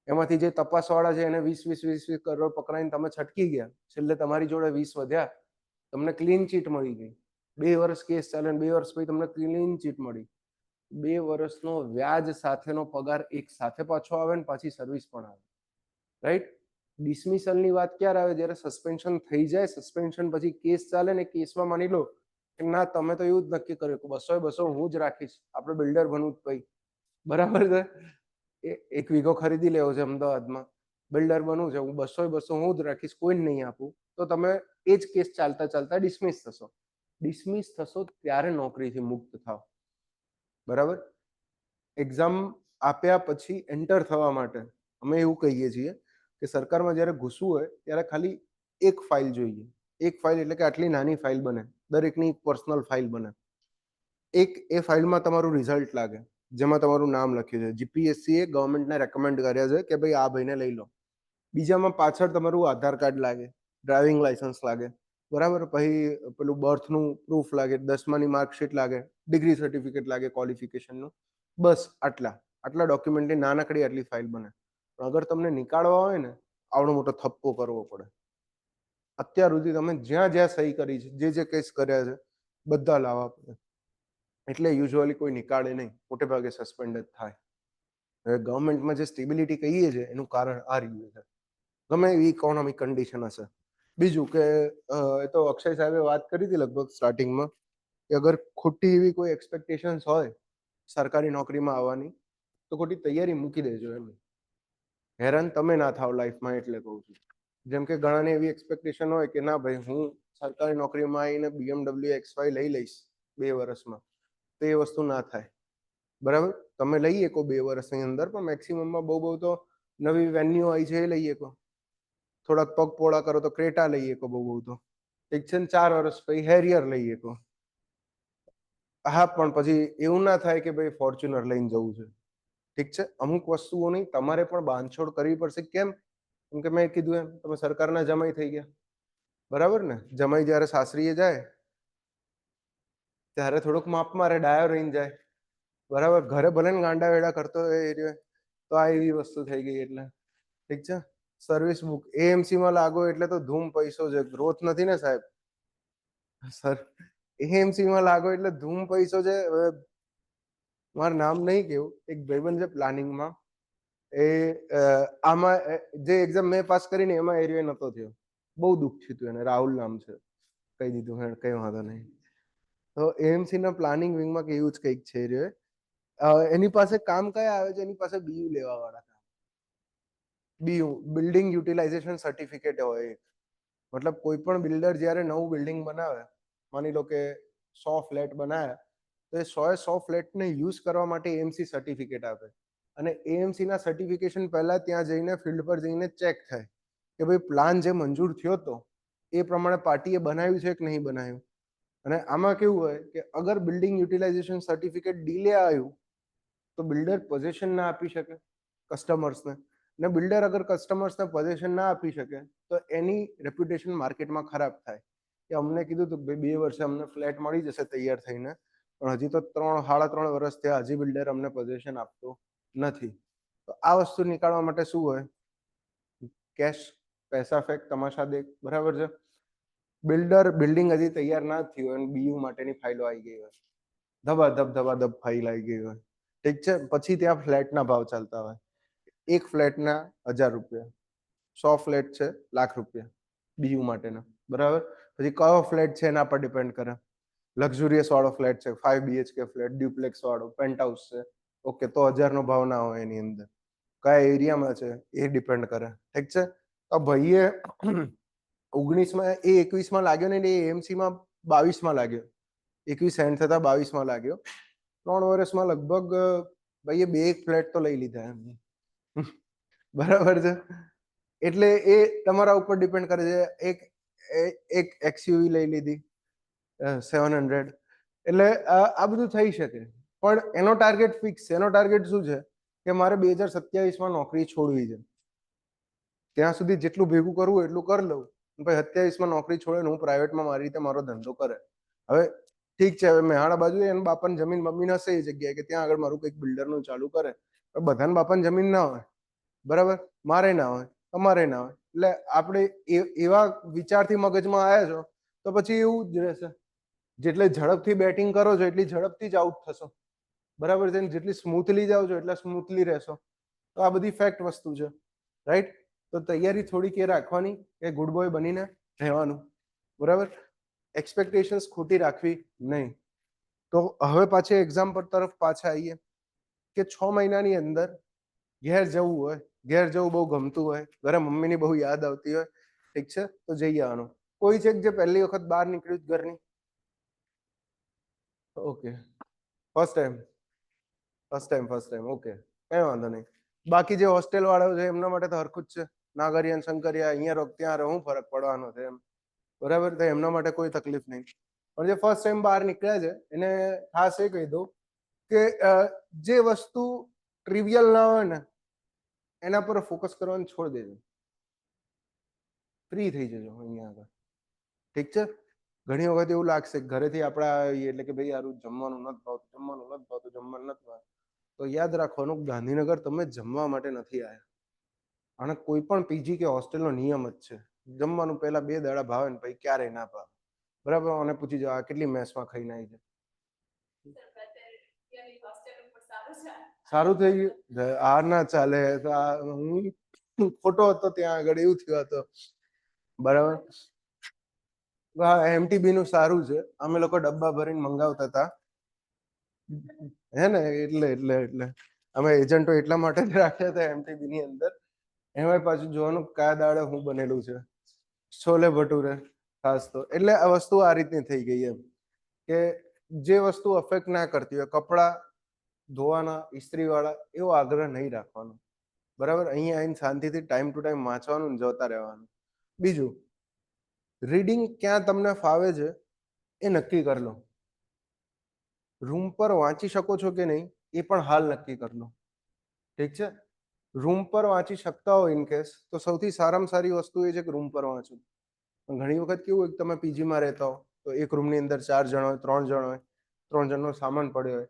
એમાંથી જે તપાસવાળા છે એને 20 કરોડ પકડાઈને તમે છટકી ગયા, છેલ્લે તમારી જોડે 20 વધ્યા, તમને ક્લીન ચીટ મળી ગઈ. 2 વર્ષ કેસ ચાલે, 2 વર્ષ પછી તમને ક્લીન ચીટ મળી. 2 વર્ષનો વ્યાજ સાથેનો પગાર એક સાથે પાછો આવે ને પાછી સર્વિસ પણ આવે, રાઈટ? ડિસમિસલની વાત ક્યારે આવે? જ્યારે સસ્પેન્શન થઈ જાય, સસ્પેન્શન પછી કેસ ચાલે ને, કેસમાં માની લો કે ના તમે તો એવું જ નક્કી કર્યું કે 200 હું જ રાખીશ, આપણે બિલ્ડર બનવું જ ભાઈ, બરાબર છે. 1 વીઘો ખરીદી લેવો છે અમદાવાદમાં, બિલ્ડર બનવું છે, હું 200 હું જ રાખીશ, કોઈ જ નહીં આપું, તો તમે એ જ કેસ ચાલતા ચાલતા ડિસમિસ થશો. ડિસમિસ થશો ત્યારે નોકરીથી મુક્ત થાવ, બરાબર. એક્ઝામ આપ્યા પછી એન્ટર થવા માટે અમે એવું કહીએ છીએ કે સરકારમાં જ્યારે ઘૂસવું હોય ત્યારે ખાલી એક ફાઇલ જોઈએ. એક ફાઇલ એટલે કે આટલી નાની ફાઇલ બને, દરેકની પર્સનલ ફાઇલ બને. એ ફાઇલમાં તમારું રિઝલ્ટ લાગે, જેમાં તમારું નામ લખ્યું છે, જીપીએસસી એ ગવર્મેન્ટને રેકમેન્ડ કર્યા છે કે ભાઈ આ ભાઈને લઈ લો. બીજામાં પાછળ તમારું આધાર કાર્ડ લાગે, ડ્રાઇવિંગ લાયસન્સ લાગે, બરાબર. પછી પેલું બર્થનું પ્રૂફ લાગે, 10માની માર્કશીટ લાગે, ડિગ્રી સર્ટિફિકેટ લાગે ક્વોલિફિકેશનનું, બસ આટલા ડોક્યુમેન્ટની નાનકડી આટલી ફાઇલ બને. પણ અગર તમને નીકાળવા હોય ને, આવડો મોટો થપ્પો કરવો પડે. અત્યાર સુધી તમે જ્યાં જ્યાં સહી કરી છે, જે કેસ કર્યા છે, બધા લાવવા પડે. એટલે યુઝ્યુઅલી કોઈ નીકાળે નહીં, મોટે ભાગે સસ્પેન્ડ જ થાય. હવે ગવર્મેન્ટમાં જે સ્ટેબિલિટી કહીએ છીએ એનું કારણ આ રહ્યું છે, ગમે એવી ઇકોનોમિક કન્ડિશન હશે. બીજું કે એ તો અક્ષય સાહેબે વાત કરી હતી લગભગ સ્ટાર્ટિંગમાં કે અગર ખોટી એવી કોઈ એક્સપેક્ટેશન્સ હોય સરકારી નોકરીમાં આવવાની તો ખોટી તૈયારી મૂકી દેજો એમ. હેરાન તમે ના થાવ લાઈફમાં એટલે કહું છું. જેમ કે ઘણાને એવી એક્સપેક્ટેશન હોય કે ના ભાઈ હું સરકારી નોકરીમાં આવીને BMW XY લઈ લઈશ 2 વર્ષમાં, તો એ વસ્તુ ના થાય. બરાબર, તમે લઈ શકો 2 વર્ષની અંદર, પણ મેક્સિમમમાં બહુ તો નવી વેન્યુ આવી છે એ લઈ શકો, થોડાક પગ પોળા કરો તો ક્રેટા લઈ શકો બહુ તો, ઠીક છે ને 4 વર્ષ પછી હેરિયર લઈ શકો. હા, પણ પછી એવું ના થાય કે ભાઈ ફોર્ચ્યુનર લઈને જવું છે. ઠીક છે, અમુક વસ્તુઓની તમારે પણ બાંધછોડ કરવી પડશે. કેમ? કેમ કે મેં કીધું એમ તમે સરકારના જમાઈ થઈ ગયા, બરાબર ને? જમાઈ જ્યારે સાસરીએ જાય ત્યારે થોડુંક માપ મારે, ડાયો રહીને જાય, બરાબર. ઘરે ભલે ને ગાંડા વેડા કરતો હોય એ રહ્યો, તો આ એવી વસ્તુ થઈ ગઈ. એટલે ઠીક છે, સર્વિસ બુક એએમસી માં લાગો એટલે તો ધૂમ પૈસો છે, ગ્રોથ નથી ને સાહેબ. સર, એએમસી માં લાગો એટલે ધૂમ પૈસો છે. મારું નામ નહીં કેવું, એક ભાઈબંધ છે પ્લાનિંગમાં, એ આમાં જે એક્ઝામ મેં પાસ કરીને એમાં એરિયો નતો થયો, બહુ દુઃખ થયું એને. રાહુલ નામ છે, કહી દીધું હે, કઈ વાંધો નહીં. તો એએમસી ના પ્લાનિંગ વિંગમાં કે એવું જ કંઈક છે રહ્યો. એની પાસે કામ કયા આવે છે? એની પાસે બીયુ લેવા વાળા કામ. બીયુ, બિલ્ડિંગ યુટિલાઇઝેશન સર્ટિફિકેટ હોય. મતલબ કોઈ પણ બિલ્ડર જ્યારે નવું બિલ્ડિંગ બનાવે, માની લો કે 100 ફ્લેટ બનાવ્યા, તો એ 100 ફ્લેટને યુઝ કરવા માટે એએમસી સર્ટિફિકેટ આપે. અને એએમસી ના સર્ટિફિકેશન પહેલા ત્યાં જઈને ફિલ્ડ પર જઈને ચેક થાય કે ભાઈ પ્લાન જે મંજૂર થયો હતો એ પ્રમાણે પાર્ટીએ બનાવ્યું છે કે નહીં બનાવ્યું. અને આમાં કેવું હોય કે અગર બિલ્ડિંગ યુટિલાઇઝેશન સર્ટિફિકેટ ડીલે આવ્યું તો બિલ્ડર પોઝેશન ના આપી શકે કસ્ટમર્સને, ને બિલ્ડર અગર કસ્ટમર્સને પોઝેશન ના આપી શકે તો એની રેપ્યુટેશન માર્કેટમાં ખરાબ થાય. કે અમને કીધું હતું કે 2 વર્ષે અમને ફ્લેટ મળી જશે તૈયાર થઈને, પણ હજી તો 3.5 વર્ષ થયા, હજી બિલ્ડર અમને પોઝેશન આપતો નથી. તો આ વસ્તુ નીકાળવા માટે શું હોય? કેશ, પૈસા ફેક, તમાશા દેખ, બરાબર છે. બિલ્ડર બિલ્ડિંગ હજી તૈયાર ના થયું હોય અને બીયુ માટેની ફાઇલો આવી ગઈ હોય, ધબ ફાઇલ આવી ગઈ હોય, ઠીક છે. પછી ત્યાં ફ્લેટના ભાવ ચાલતા હોય, એક ફ્લેટના 1000 રૂપિયા, 100 ફ્લેટ છે, લાખ રૂપિયા બીયુ માટેના, બરાબર. પછી કયો ફ્લેટ છે એના પર ડિપેન્ડ કરે. લક્ઝુરિયસ વાળો ફ્લેટ છે, 5 BHK ફ્લેટ, ડ્યુપ્લેક્સ વાળો, પેન્ટ હાઉસ છે, ઓકે, તો 1000 નો ભાવ ના હોય એની અંદર. કયા એરિયામાં છે એ ડિપેન્ડ કરે, ઠીક છે. તો ભાઈએ 19માં એ 21માં લાગ્યો ને, એ એએમસીમાં 22માં લાગ્યો, 21 એન્ડ થતા 22માં લાગ્યો. 3 વર્ષમાં લગભગ ભાઈએ 2 ફ્લેટ તો લઈ લીધા એમ, બરાબર છે. એટલે એ તમારા ઉપર ડિપેન્ડ કરે છે. એક એક્સયુવી લઈ લીધી 700. એટલે આ બધું થઈ શકે, પણ એનો ટાર્ગેટ ફિક્સ છે. એનો ટાર્ગેટ શું છે કે મારે 2027માં નોકરી છોડવી છે, ત્યાં સુધી જેટલું ભેગું કરવું એટલું કરી લઉં, પછી 27માં નોકરી છોડે ને હું પ્રાઇવેટમાં મારી રીતે મારો ધંધો કરે. હવે ઠીક છે, હવે મેહાણા બાજુ એને બાપાની જમીન બમીન હશે એ જગ્યાએ કે ત્યાં આગળ મારું કંઈક બિલ્ડરનું ચાલુ કરે. બધાને બાપાની જમીન ના હોય, બરાબર, મારે ના હોય, તમારે ના હોય. એટલે આપણે એવા વિચારથી મગજમાં આવ્યા છો તો પછી એવું જ રહેશે. જેટલે ઝડપથી બેટિંગ કરો છો એટલી ઝડપથી જ આઉટ થશો, બરાબર છે. જેટલી સ્મૂથલી જાઓ છો એટલા સ્મૂથલી રહેશો. તો આ બધી ફેક્ટ વસ્તુ છે, રાઈટ. તો તૈયારી થોડીક એ રાખવાની કે ગુડ બોય બનીને રહેવાનું, બરાબર. એક્સપેક્ટેશન્સ ખોટી રાખવી નહીં. તો હવે પાછી એક્ઝામ પર તરફ પાછા આવીએ કે 6 મહિનાની અંદર ઘેર જવું હોય, ઘેર જવું બહુ ગમતું હોય, ઘરે મમ્મીની બહુ યાદ આવતી હોય, ઠીક છે, તો જઈ આવવાનું. કોઈ છે જે પહેલી વખત બહાર નીકળ્યું ઘરની? ઓકે, ફર્સ્ટ ટાઈમ, ઓકે, કઈ વાંધો નહીં. બાકી જે હોસ્ટેલ વાળાઓ છે એમના માટે તો હરખું જ છે. નાગરિયા શંકરિયા અહીંયા રહો ત્યાં રહો, શું ફરક પડવાનો છે એમ, બરાબર. તો એમના માટે કોઈ તકલીફ નહીં. પણ જે ફર્સ્ટ ટાઈમ બહાર નીકળ્યા છે એને ખાસ એ કહી દઉં કે જે વસ્તુ ટ્રિવિયલ ના હોય ને એના પર ફોકસ કરવાનું છોડી દેજો, ફ્રી થઈ જજો અહીંયા આગળ, ઠીક છે. ઘણી વખત એવું લાગશે ઘરેથી આપણા એટલે કે ભાઈ યાર જમવાનું નથી ભાવતું, જમવાનું નથી ભાવતું. તો યાદ રાખવાનું ગાંધીનગર તમે જમવા માટે નથી આવ્યા. અને કોઈ પણ પીજી કે હોસ્ટેલનો નિયમ જ છે, જમવાનું પહેલા 2 દાડા ભાવે ને પછી ક્યારેય ના ભાવે, બરાબર. અને પૂછી જાવ આ કેટલી મેસમાં ખાઈને આવી છે, સારું થઈ ગયું આ ના ચાલે તો હું ખોટો હતો ત્યાં આગળ એવું થયું હતો બરાબર. હા એમટીબી નું સારું છે અમે લોકો ડબ્બા ભરીને મંગાવતા હતા હે ને એટલે અમે એજન્ટો એટલા માટે જ રાખ્યા હતા એમટીબી ની અંદર. એમાં પાછું જોવાનું કયા દાડે હું બનેલું છે છોલે ભટુરે ખાસ તો એટલે આ વસ્તુ આ રીતની થઈ ગઈ એમ કે જે વસ્તુ અફેક્ટ ના કરતી હોય કપડા ધોવાના ઇસ્ત્રી વાળા એવો આગ્રહ નહીં રાખવાનો બરાબર. અહીંયા આવીને શાંતિથી ટાઈમ ટુ ટાઈમ વાંચવાનું ને જોતા રહેવાનું. બીજું રીડિંગ ક્યાં તમને ફાવે છે એ નક્કી કરી લો. રૂમ પર વાંચી શકો છો કે નહીં એ પણ હાલ નક્કી કરી લો. ઠીક છે. રૂમ પર વાંચી શકતા હો ઇન કેસ તો સૌથી સારામાં સારી વસ્તુ એ છે કે રૂમ પર વાંચો. ઘણી વખત કેવું હોય કે તમે પીજીમાં રહેતા હો તો એક રૂમની અંદર 4 જણ હોય 3 જણ હોય 3 જણનો સામાન પડ્યો હોય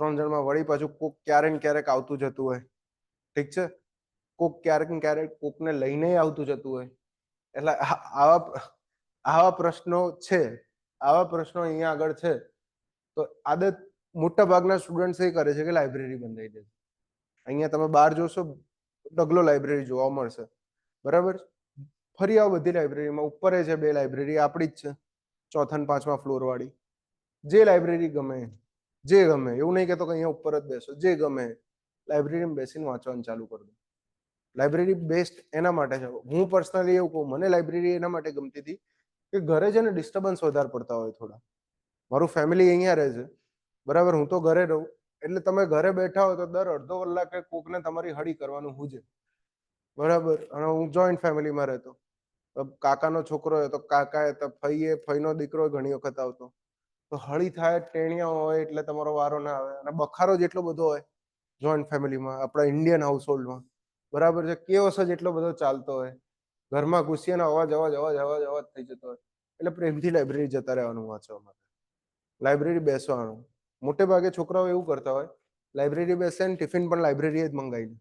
3 જણમાં વળી પાછું કોક ક્યારેક ને ક્યારેક આવતું જતું હોય. ઠીક છે. કોક ક્યારેક ને ક્યારેક કોકને લઈને આવતું જતું હોય એટલે આવા પ્રશ્નો છે. આવા પ્રશ્નો અહીંયા આગળ છે તો આદત મોટા ભાગના સ્ટુડન્ટ એ કરે છે કે લાઇબ્રેરી બંધાઈ દે છે. અહીંયા તમે બહાર જોશો ઢગલો લાઇબ્રેરી જોવા મળશે બરાબર. ફરી આવો બધી લાઇબ્રેરીમાં ઉપર છે 2 લાઇબ્રેરી આપણી જ છે 4થા અને 5મા ફ્લોર વાળી. જે લાઇબ્રેરી ગમે જે ગમે એવું નહીં કહેતો કે અહીંયા ઉપર જ બેસો જે ગમે લાઇબ્રેરીમાં બેસીને વાંચવાનું ચાલુ કરી દો. લાઇબ્રેરી બેસ્ટ એના માટે છે. હું પર્સનલી એવું કહું મને લાઇબ્રેરી એના માટે ગમતી હતી કે ઘરે છે ને ડિસ્ટર્બન્સ વધારે પડતા હોય થોડા. મારું ફેમિલી અહીંયા રહે છે બરાબર. હું તો ઘરે રહું એટલે તમે ઘરે બેઠા હોય તો દર અડધો કલાકે કોકને તમારી હળી કરવાનું હું છે બરાબર. અને હું જોઈન્ટ ફેમિલીમાં રહેતો કાકાનો છોકરો હોય તો કાકા તો ફઈનો દીકરો ઘણી વખત આવતો તો હળી થાય ટેણિયા હોય એટલે તમારો વારો ના આવે અને બખારો જેટલો બધો હોય જોઈન્ટ ફેમિલીમાં આપણા ઇન્ડિયન હાઉસહોલ્ડમાં બરાબર છે. કેઓસ જ એટલો બધો ચાલતો હોય ઘરમાં ઘૂસીને અવાજ થઈ જતો હોય એટલે પ્રેમથી લાઇબ્રેરી જતા રહેવાનું વાંચવા માટે. લાઇબ્રેરી બેસવાનું. મોટે ભાગે છોકરાઓ એવું કરતા હોય લાઇબ્રેરી બેસે ને ટિફિન પણ લાઇબ્રેરી જ મંગાવી લે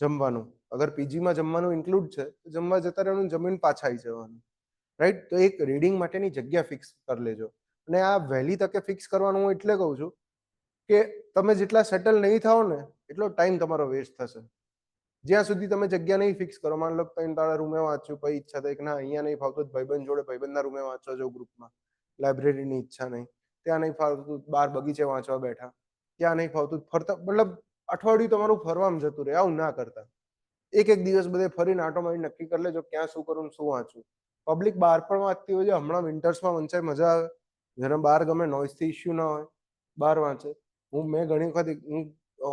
જમવાનું. અગર પીજીમાં જમવાનું ઇન્ક્લુડ છે તો જમવા જતા રહેવાનું જમીન પાછા આવી જવાનું રાઈટ. તો એક રીડિંગ માટેની જગ્યા ફિક્સ કરી લેજો. અને આ વહેલી તકે ફિક્સ કરવાનું હું એટલે કહું છું કે તમે જેટલા સેટલ નહીં થાઓ ને એટલો ટાઈમ તમારો વેસ્ટ થશે. જ્યાં સુધી તમે જગ્યા નહીં ફિક્સ કરો માન લો તમે તારા રૂમે વાંચ્યું પછી ઈચ્છા થઈ કે ના અહીંયા નહીં ફાવતું ભાઈબંધ જોડે ભાઈબંધના રૂમે વાંચવા જાવ ગ્રુપમાં લાઇબ્રેરીની ઈચ્છા નહીં ત્યાં નહીં ફાવતું બહાર બગીચે વાંચવા બેઠા ત્યાં નહીં ફાવતું ફરતા મતલબ અઠવાડિયું તમારું ફરવામાં જતું રહે. આવું ના કરતા. એક દિવસ બધે ફરીને આંટો મારી નક્કી કરી લેજો ક્યાં શું કરું શું વાંચું. પબ્લિક બહાર પણ વાંચતી હોય છે. હમણાં વિન્ટર્સમાં વંચાય મજા આવે જેને બહાર ગમે નોઇઝથી ઇશ્યુ ના હોય બહાર વાંચે. મેં ઘણી વખત હું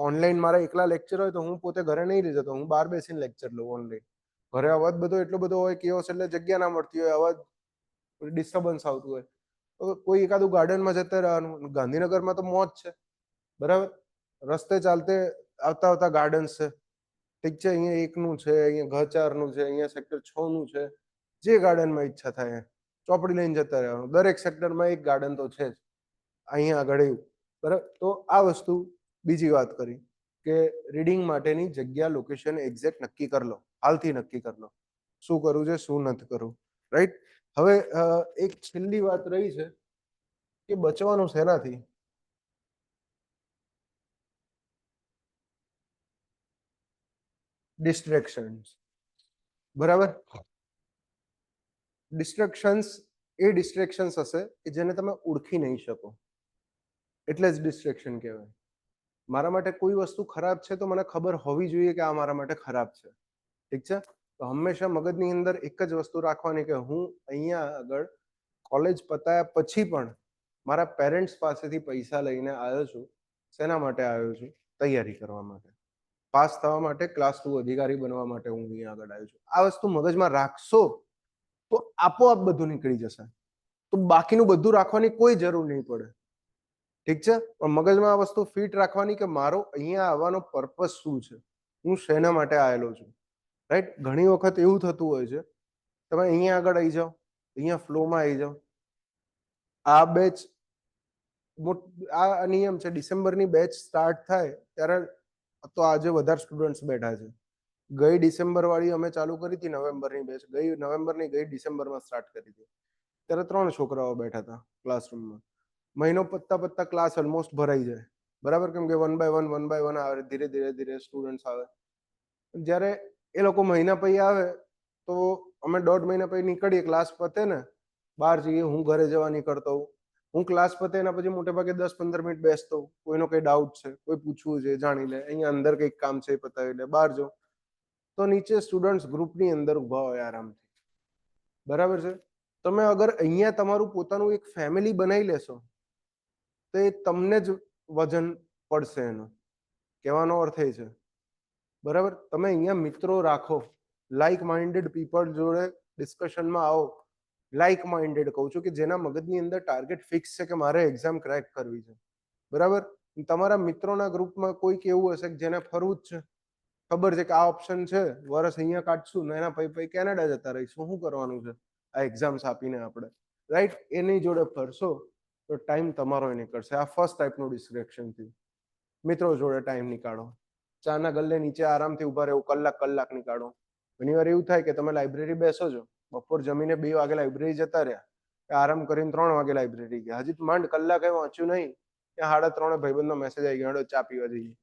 ઓનલાઈન મારા એકલા લેક્ચર હોય તો હું પોતે ઘરે નહીં લઈ જતો હું બહાર બેસીને લેક્ચર લઉં ઓનલાઈન. ઘરે અવાજ બધો એટલો બધો હોય કેઓસ એટલે જગ્યા ના મળતી હોય અવાજ ડિસ્ટર્બન્સ આવતું હોય તો કોઈ એકાદું ગાર્ડનમાં જતા રહેવાનું. ગાંધીનગરમાં તો મોજ છે બરાબર. રસ્તે ચાલતે આવતા ગાર્ડન્સ છે ઠીક છે. અહીંયા 1નું છે અહીંયા G4નું છે અહીંયા સેક્ટર 6નું છે. જે ગાર્ડનમાં ઈચ્છા થાય ચોપડી લઈને જતા રહેવાનું. દરેક સેક્ટરમાં એક ગાર્ડન તો છે જ અહીંયા આગળ એવું બરાબર. તો આ વસ્તુ બીજી વાત કરી કે રીડિંગ માટેની જગ્યા લોકેશન એક્ઝેક્ટ નક્કી કરી લો. હાલથી નક્કી કરી લો શું કરવું છે શું નથી કરવું રાઈટ. હવે એક છેલ્લી વાત રહી છે કે બચવાનું શેનાથી. ડિસ્ટ્રેક્શન્સ બરાબર. ડિસ્ટ્રેક્શન્સ એ ડિસ્ટ્રેક્શન્સ હશે કે જેને તમે ઓળખી નહીં શકો એટલે જ ડિસ્ટ્રેક્શન કહેવાય. મારા માટે કોઈ વસ્તુ ખરાબ છે તો મને ખબર હોવી જોઈએ કે આ મારા માટે ખરાબ છે ઠીક છે. તો હંમેશા મગજની અંદર એક જ વસ્તુ રાખવાની કે હું અહીંયા આગળ કોલેજ પતાયા પછી પણ મારા પેરેન્ટ્સ પાસેથી પૈસા લઈને આવ્યો છું. શેના માટે આવ્યો છું? તૈયારી કરવા માટે, પાસ થવા માટે, ક્લાસ 2 અધિકારી બનવા માટે હું અહીંયા આગળ આવ્યો છું. આ વસ્તુ મગજમાં રાખશો તો આપોઆપ બધું નીકળી જશે. તો બાકીનું બધું રાખવાની કોઈ જરૂર નહીં પડે ઠીક છે. પણ મગજમાં આ વસ્તુ ફિટ રાખવાની કે મારો અહીંયા આવવાનો પર્પસ શું છે, હું શેના માટે આવેલો છું રાઈટ. ઘણી વખત એવું થતું હોય છે તમે અહીંયા આગળ આવી જાઓ અહીંયા ફ્લોમાં આવી જાઓ. આ બેચ આ નિયમ છે ડિસેમ્બરની બેચ સ્ટાર્ટ થાય ત્યારે તો આજે વધારે સ્ટુડન્ટ્સ બેઠા છે. ગઈ ડિસેમ્બર વાળી અમે ચાલુ કરી હતી નવેમ્બરની બેચ ગઈ ડિસેમ્બરમાં સ્ટાર્ટ કરી હતી ત્યારે 3 છોકરાઓ બેઠા હતા ક્લાસરૂમમાં. મહિનો પત્તા પત્તા ક્લાસ ઓલમોસ્ટ ભરાઈ જાય, બરાબર, કેમ કે વન બાય વન આવે, ધીરે ધીરે ધીરે સ્ટુડન્ટ્સ આવે. જ્યારે એ લોકો મહિના પછી આવે તો અમે 1.5 મહિના પછી નીકળીએ, ક્લાસ પતે ને બહાર જઈએ, હું ઘરે જવા નીકળતો હોઉં. હું ક્લાસ પતે એના પછી મોટે ભાગે 10-15 મિનિટ બેસતો હોઉં. કોઈનો કઈ ડાઉટ છે, કોઈ પૂછવું છે જાણી લે, અહીંયા અંદર કંઈક કામ છે પતાવી લે, બહાર જાઉં તો નીચે સ્ટુડન્ટ્સ ગ્રુપની અંદર ઊભા હોય આરામથી, બરાબર છે. તમે અગર અહીંયા તમારું પોતાનું એક ફેમિલી બનાવી લેશો તો એ તમને જ વજન પડશે એનું, કહેવાનો અર્થ એ છે, બરાબર. તમે અહીંયા મિત્રો રાખો, લાઇક માઇન્ડેડ પીપલ જોડે ડિસ્કશનમાં આવો. લાઇક માઇન્ડેડ કહું છું કે જેના મગજની અંદર ટાર્ગેટ ફિક્સ છે કે મારે એક્ઝામ ક્રેક કરવી છે, બરાબર. તમારા મિત્રોના ગ્રુપમાં કોઈક એવું હશે કે જેને ફરવું જ છે, ખબર છે કે આ ઓપ્શન છે, વર્ષ અહીંયા કાઢશું ને એના પછી કેનેડા જતા રહીશું, શું કરવાનું છે આ એક્ઝામ્સ આપીને આપણે, રાઈટ. એની જોડે ફરશો તો ટાઈમ તમારો નીકળશે. આ ફર્સ્ટ ટાઈપનું ડિસ્ટ્રેક્શન થયું. મિત્રો જોડે ટાઈમ નીકાળો, ચાના ગલ્લે નીચે આરામથી ઉભા રહેવું, કલાક નીકાળો. ઘણી વાર એવું થાય કે તમે લાઇબ્રેરી બેસો છો, બપોર જમીને 2 વાગે લાઇબ્રેરી જતા રહ્યા, આરામ કરીને 3 વાગે લાઇબ્રેરી ગયા, હજી માંડ કલાકે વાંચ્યું નહીં, ત્યાં 3:30 ભાઈબંધનો મેસેજ આવી ગયો, ચા પીવા જઈએ.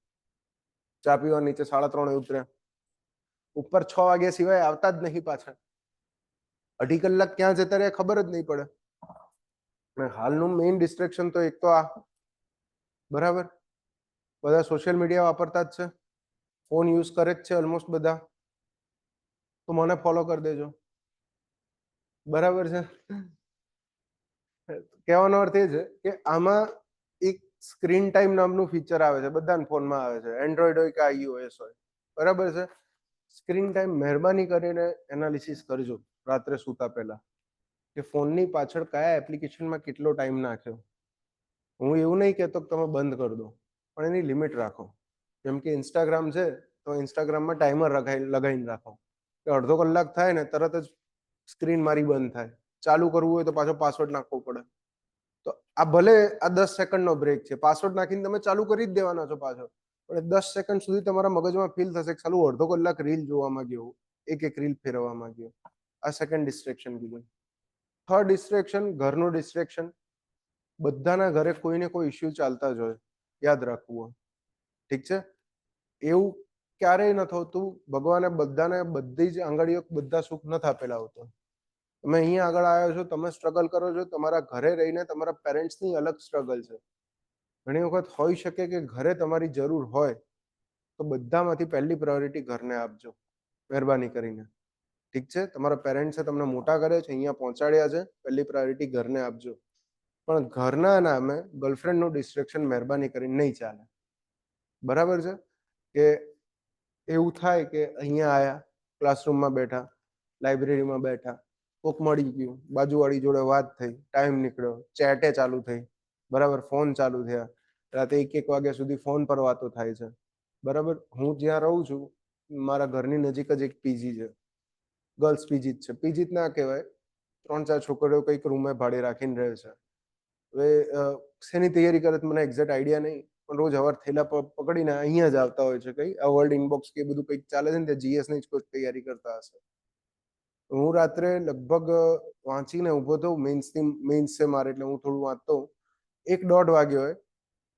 ચા પીવા નીચે 3:30 ઉતર્યા, ઉપર 6 વાગ્યા સિવાય આવતા જ નહીં પાછા. 2.5 કલાક ક્યાં જતા રહ્યા ખબર જ નહીં પડે. અને હાલનું મેઇન ડિસ્ટ્રેક્શન તો એક તો આ, બરાબર. બધા સોશિયલ મીડિયા વાપરતા જ છે, ફોન યુઝ કરે જ છે ઓલમોસ્ટ બધા, તો મને ફોલો કરી દેજો, બરાબર છે. કહેવાનો અર્થ એ છે કે આમાં એક સ્ક્રીન ટાઈમ નામનું ફીચર આવે છે, બધાના ફોનમાં આવે છે, એન્ડ્રોઈડ હોય કે iOS હોય, બરાબર છે. સ્ક્રીન ટાઈમ મહેરબાની કરીને એનાલિસિસ કરજો રાત્રે સૂતા પહેલા કે ફોનની પાછળ કયા એપ્લિકેશનમાં કેટલો ટાઈમ નાખ્યો. હું એવું નહીં કહેતો કે તમે બંધ કરી દો, પણ એની લિમિટ રાખો. જેમ કે ઇન્સ્ટાગ્રામ છે તો ઇન્સ્ટાગ્રામમાં ટાઈમર લગાવીને રાખો કે અડધો કલાક થાય ને તરત જ સ્ક્રીન મારી બંધ થાય. ચાલુ કરવું હોય તો પાછો પાસવર્ડ નાખવો પડે. તો આ ભલે આ 10 સેકન્ડનો બ્રેક છે, પાસવર્ડ નાખીને તમે ચાલુ કરી જ દેવાના છો પાછો, પણ 10 સેકન્ડ સુધી તમારા મગજમાં ફીલ થશે કે ચાલુ અડધો કલાક રીલ જોવામાં ગયો, એક રીલ ફેરવવામાં ગયો. આ સેકન્ડ ડિસ્ટ્રેક્શન કીધું. થર્ડ ડિસ્ટ્રેક્શન ઘરનું ડિસ્ટ્રેક્શન. બધાના ઘરે કોઈને કોઈ ઇસ્યુ ચાલતા જ હોય, યાદ રાખવું, ઠીક છે. એવું ક્યારેય ન થતું, ભગવાને બધાને બધી જ આંગળીઓ બધા સુખ નથી આપેલા હોતો. તમે અહીંયા આગળ આવ્યો છો, તમે સ્ટ્રગલ કરો છો, તમારા ઘરે રહીને તમારા પેરેન્ટ્સની અલગ સ્ટ્રગલ છે. ઘણી વખત હોઈ શકે કે ઘરે તમારી જરૂર હોય તો બધામાંથી પહેલી પ્રાયોરિટી ઘરને આપજો, મહેરબાની કરીને, ઠીક છે. તમારા પેરેન્ટ્સે તમને મોટા કર્યા છે, અહીંયા પહોંચાડ્યા છે, પહેલી પ્રાયોરિટી ઘરને આપજો. પણ ઘરના નામે ગર્લફ્રેન્ડનું ડિસ્ટ્રેક્શન મહેરબાની કરીને નહીં ચાલે, બરાબર છે. કે એવું થાય કે અહીંયા આયા, ક્લાસરૂમમાં બેઠા, લાઇબ્રેરીમાં બેઠા, કોક મળી ગયું, બાજુવાળી જોડે વાત થઈ, ટાઈમ નીકળ્યો, ચેટે ચાલુ થઈ, બરાબર, ફોન ચાલુ થયા, રાતે 1-1 વાગ્યા સુધી ફોન પર વાતો થાય છે, બરાબર. હું જ્યાં રહું છું મારા ઘરની નજીક જ એક પીજી છે, ગર્લ્સ પીજી જ છે. પીજી જ ના કહેવાય, 3-4 છોકરીઓ કંઈક રૂમે ભાડે રાખીને રહે છે. હવે શેની તૈયારી કરે મને એક્ઝેક્ટ આઈડિયા નહીં, પણ રોજ સવાર થેલા પકડીને અહીંયા જ આવતા હોય છે. કઈ આ વર્લ્ડ ઇનબોક્સ કે બધું કંઈક ચાલે છે ને ત્યાં GS ની જ કોઈ તૈયારી કરતા હશે. હું રાત્રે લગભગ વાંચીને ઊભો થઉં, મેઇન્સ છે મારે એટલે હું થોડું વાંચતો, 1-1.5 વાગ્યો હોય,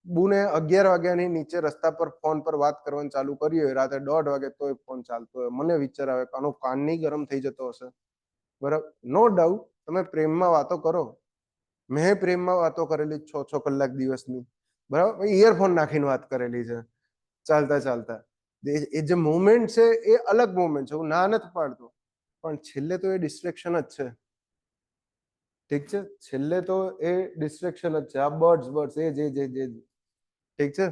બુને 11 વાગ્યાની નીચે રસ્તા પર ફોન પર વાત કરવાનું ચાલુ કરી હોય, રાતે 1.5 વાગે તોય ફોન ચાલતો હોય. મને વિચાર આવે કે આનો કાન નહીં ગરમ થઈ જતો હશે, બરાબર. નો ડાઉટ તમે પ્રેમમાં વાતો કરો, મેં પ્રેમમાં વાતો કરેલી 6-6 કલાક દિવસની, બરાબર, ઇયરફોન નાખીને વાત કરેલી છે ચાલતા ચાલતા. એ જે મોમેન્ટ છે એ અલગ મોમેન્ટ છે, હું ના નથી પાડતો, પણ છેલ્લે તો એ ડિસ્ટ્રેક્શન જ છે, ઠીક છે. છેલ્લે તો એ ડિસ્ટ્રેક્શન જ છે. આ બર્ડ્સ એ જે ઠીક છે.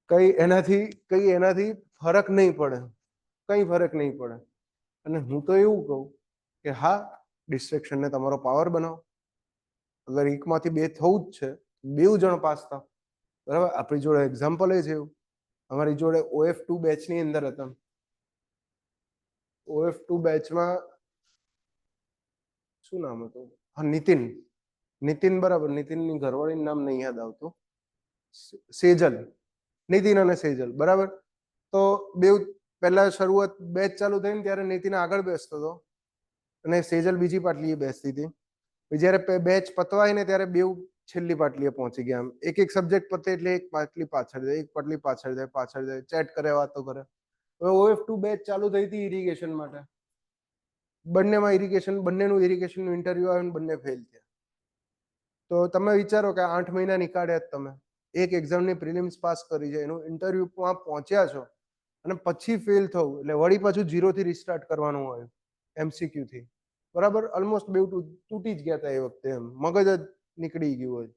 કઈ એનાથી ફરક નહીં પડે, કઈ ફરક નહીં પડે. અને હું તો એવું કહું કે હા, ડિસ્ટ્રેક્શનને તમારો પાવર બનાવો. અગર એકમાંથી 2 થવું જ છે, 2 જણ પાસ થાવ, બરાબર. આપણી જોડે એક્ઝામ્પલ એ છે એવું, અમારી જોડે OF2 બેચની અંદર હતા. OF2 બેચમાં શું નામ હતું? હા, નીતિન, બરાબર. નીતિનની ઘરવાળીનું નામ નહીં યાદ આવતું. સેજલ, નીતિન અને સેજલ, બરાબર. તો બેવ પહેલા શરૂઆત બેચ ચાલુ થઈને ત્યારે નીતિન આગળ બેસતો હતો અને સેજલ બીજી પાટલીએ બેસતી હતી. જ્યારે બેચ પતવાય ને ત્યારે બેવ છેલ્લી પાટલીએ પહોંચી ગયા. આમ એક એક સબ્જેક્ટ પતે એટલે એક પાટલી પાછળ જાય, એક પાટલી પાછળ જાય, ચેટ કરે, વાતો કરે. હવે OF2 બેચ ચાલુ થઈ હતી ઇરિગેશન માટે, બંનેનું ઇરિગેશનનું ઇન્ટરવ્યુ આવ્યું, બંને ફેલ થયા. તો તમે વિચારો કે 8 મહિના નીકાળ્યા તમે, એક એક્ઝામની પ્રિલિમ્સ પાસ કરી છે, એનું ઇન્ટરવ્યુમાં પહોંચ્યા છો અને પછી ફેલ થવું એટલે વળી પાછું 0 થી રિસ્ટાર્ટ કરવાનું હોય MCQ થી. બરાબર, ઓલમોસ્ટ બે તૂટી જ ગયા હતા એ વખતે, એમ મગજ જ નીકળી ગયું હોય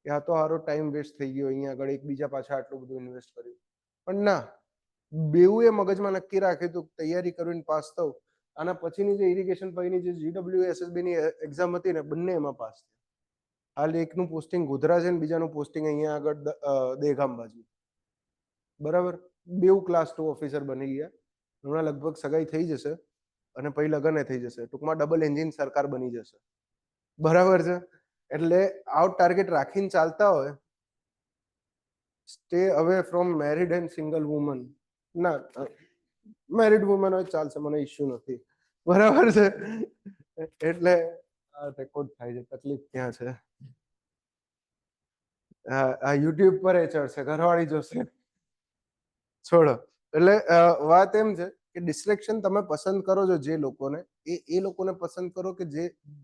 કે આ તો સારો ટાઈમ વેસ્ટ થઈ ગયો, અહીંયા આગળ એકબીજા પાછા આટલું બધું ઇન્વેસ્ટ કર્યું. પણ ના, બેઉએ મગજમાં નક્કી રાખ્યું હતું તૈયારી કરીને પાસ થવું. આના પછીની જે ઇરિગેશન પછીની જે GW ની એક્ઝામ હતી ને, બંને એમાં પાસ થયા. હાલ એકનું પોસ્ટિંગ ગોધરા છે ને બીજાનું પોસ્ટિંગ અહીંયા આગળ દેગામ બાજુ. બરાબર, બેઉ ક્લાસ 2 ઓફિસર બની ગયા. હમણાં લગભગ સગાઈ થઈ જશે અને પછી લગ્ન થઈ જશે. ટૂંકમાં ડબલ એન્જિન સરકાર બની જશે. બરાબર છે. એટલે આઉટ ટાર્ગેટ રાખીને ચાલતા હોય, stay away from married and single woman. ના, મેરિડ વુમન હોય ચાલશે, મને ઇશ્યુ નથી. બરાબર છે. એટલે આ રેકોર્ડ થાય છે, તકલીફ ક્યાં છે? આ યુટ્યુબ પર એ ચડશે, ઘરવાળી જોશે, છોડો. એટલે વાત એમ છે કે ડિસ્ટ્રેક્શન તમે પસંદ કરો છો જે લોકોને, એ લોકોને પસંદ કરો કે